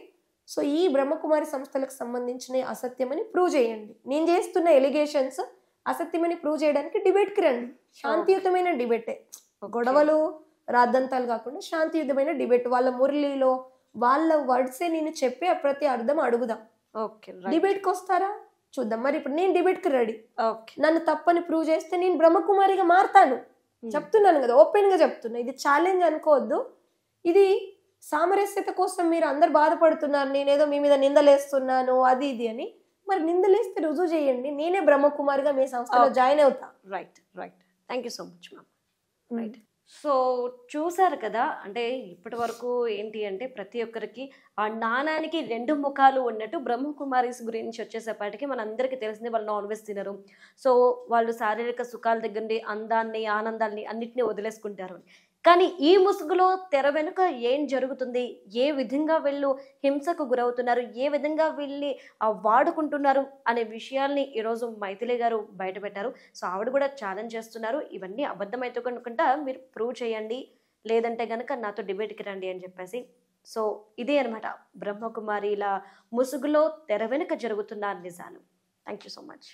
సో ఈ బ్రహ్మకుమారి సంస్థలకు సంబంధించిన అసత్యమని ప్రూవ్ చేయండి. నేను చేస్తున్న ఎలిగేషన్స్ అసత్యమని ప్రూవ్ చేయడానికి డిబేట్కి రండి. శాంతియుతమైన డిబేటే, గొడవలు రాద్దంతాలు కాకుండా శాంతియుతమైన డిబేట్. వాళ్ళ మురళిలో వాళ్ళ వర్డ్సే నేను చెప్పి ప్రతి అర్థం అడుగుదాం. డిబేట్కి వస్తారా చూద్దాం. మరి ఇప్పుడు నేను డిబేట్కి రెడీ, నన్ను తప్పని ప్రూవ్ చేస్తే నేను బ్రహ్మకుమారిగా మారతాను. చెప్తున్నాను కదా, ఓపెన్ గా చెప్తున్నా, ఇది ఛాలెంజ్ అనుకోవద్దు. ఇది సామరస్యత కోసం మీరు అందరు బాధపడుతున్నారు, నేనేదో మీ మీద నిందలేస్తున్నాను అది ఇది అని. మరి నిందలేస్తే రుజువు చేయండి, నేనే బ్రహ్మకుమారిగా మీ సంస్థలో జాయిన్ అవుతా. Right. Thank you so much ma'am. Right. So చూసారు కదా, అంటే ఇప్పటి వరకు ఏంటి అంటే ప్రతి ఒక్కరికి ఆ నాణానికి రెండు ముఖాలు ఉన్నట్టు బ్రహ్మకుమారీస్ గురించి వచ్చేసేపటికి మనందరికీ తెలిసింది, వాళ్ళు నాన్ వెజ్ తినరు. సో వాళ్ళు శారీరక సుఖాల దగ్గర నుండి అందాన్ని ఆనందాన్ని అన్నిటినీ వదిలేసుకుంటారు. కానీ ఈ ముసుగులో తెర వెనుక ఏం జరుగుతుంది, ఏ విధంగా వీళ్ళు హింసకు గురవుతున్నారు, ఏ విధంగా వీళ్ళని వాడుకుంటున్నారు అనే విషయాల్ని ఈరోజు మైథిలి గారు బయటపెట్టారు. సో ఆవిడ కూడా ఛాలెంజ్ చేస్తున్నారు, ఇవన్నీ అబద్ధమైతే కనుకుంటా మీరు ప్రూవ్ చేయండి, లేదంటే కనుక నాతో డిబేట్కి రండి అని చెప్పేసి. సో ఇదే అనమాట బ్రహ్మకుమారిల ముసుగులో తెర వెనుక జరుగుతున్న నిజాలు. Thank you so much.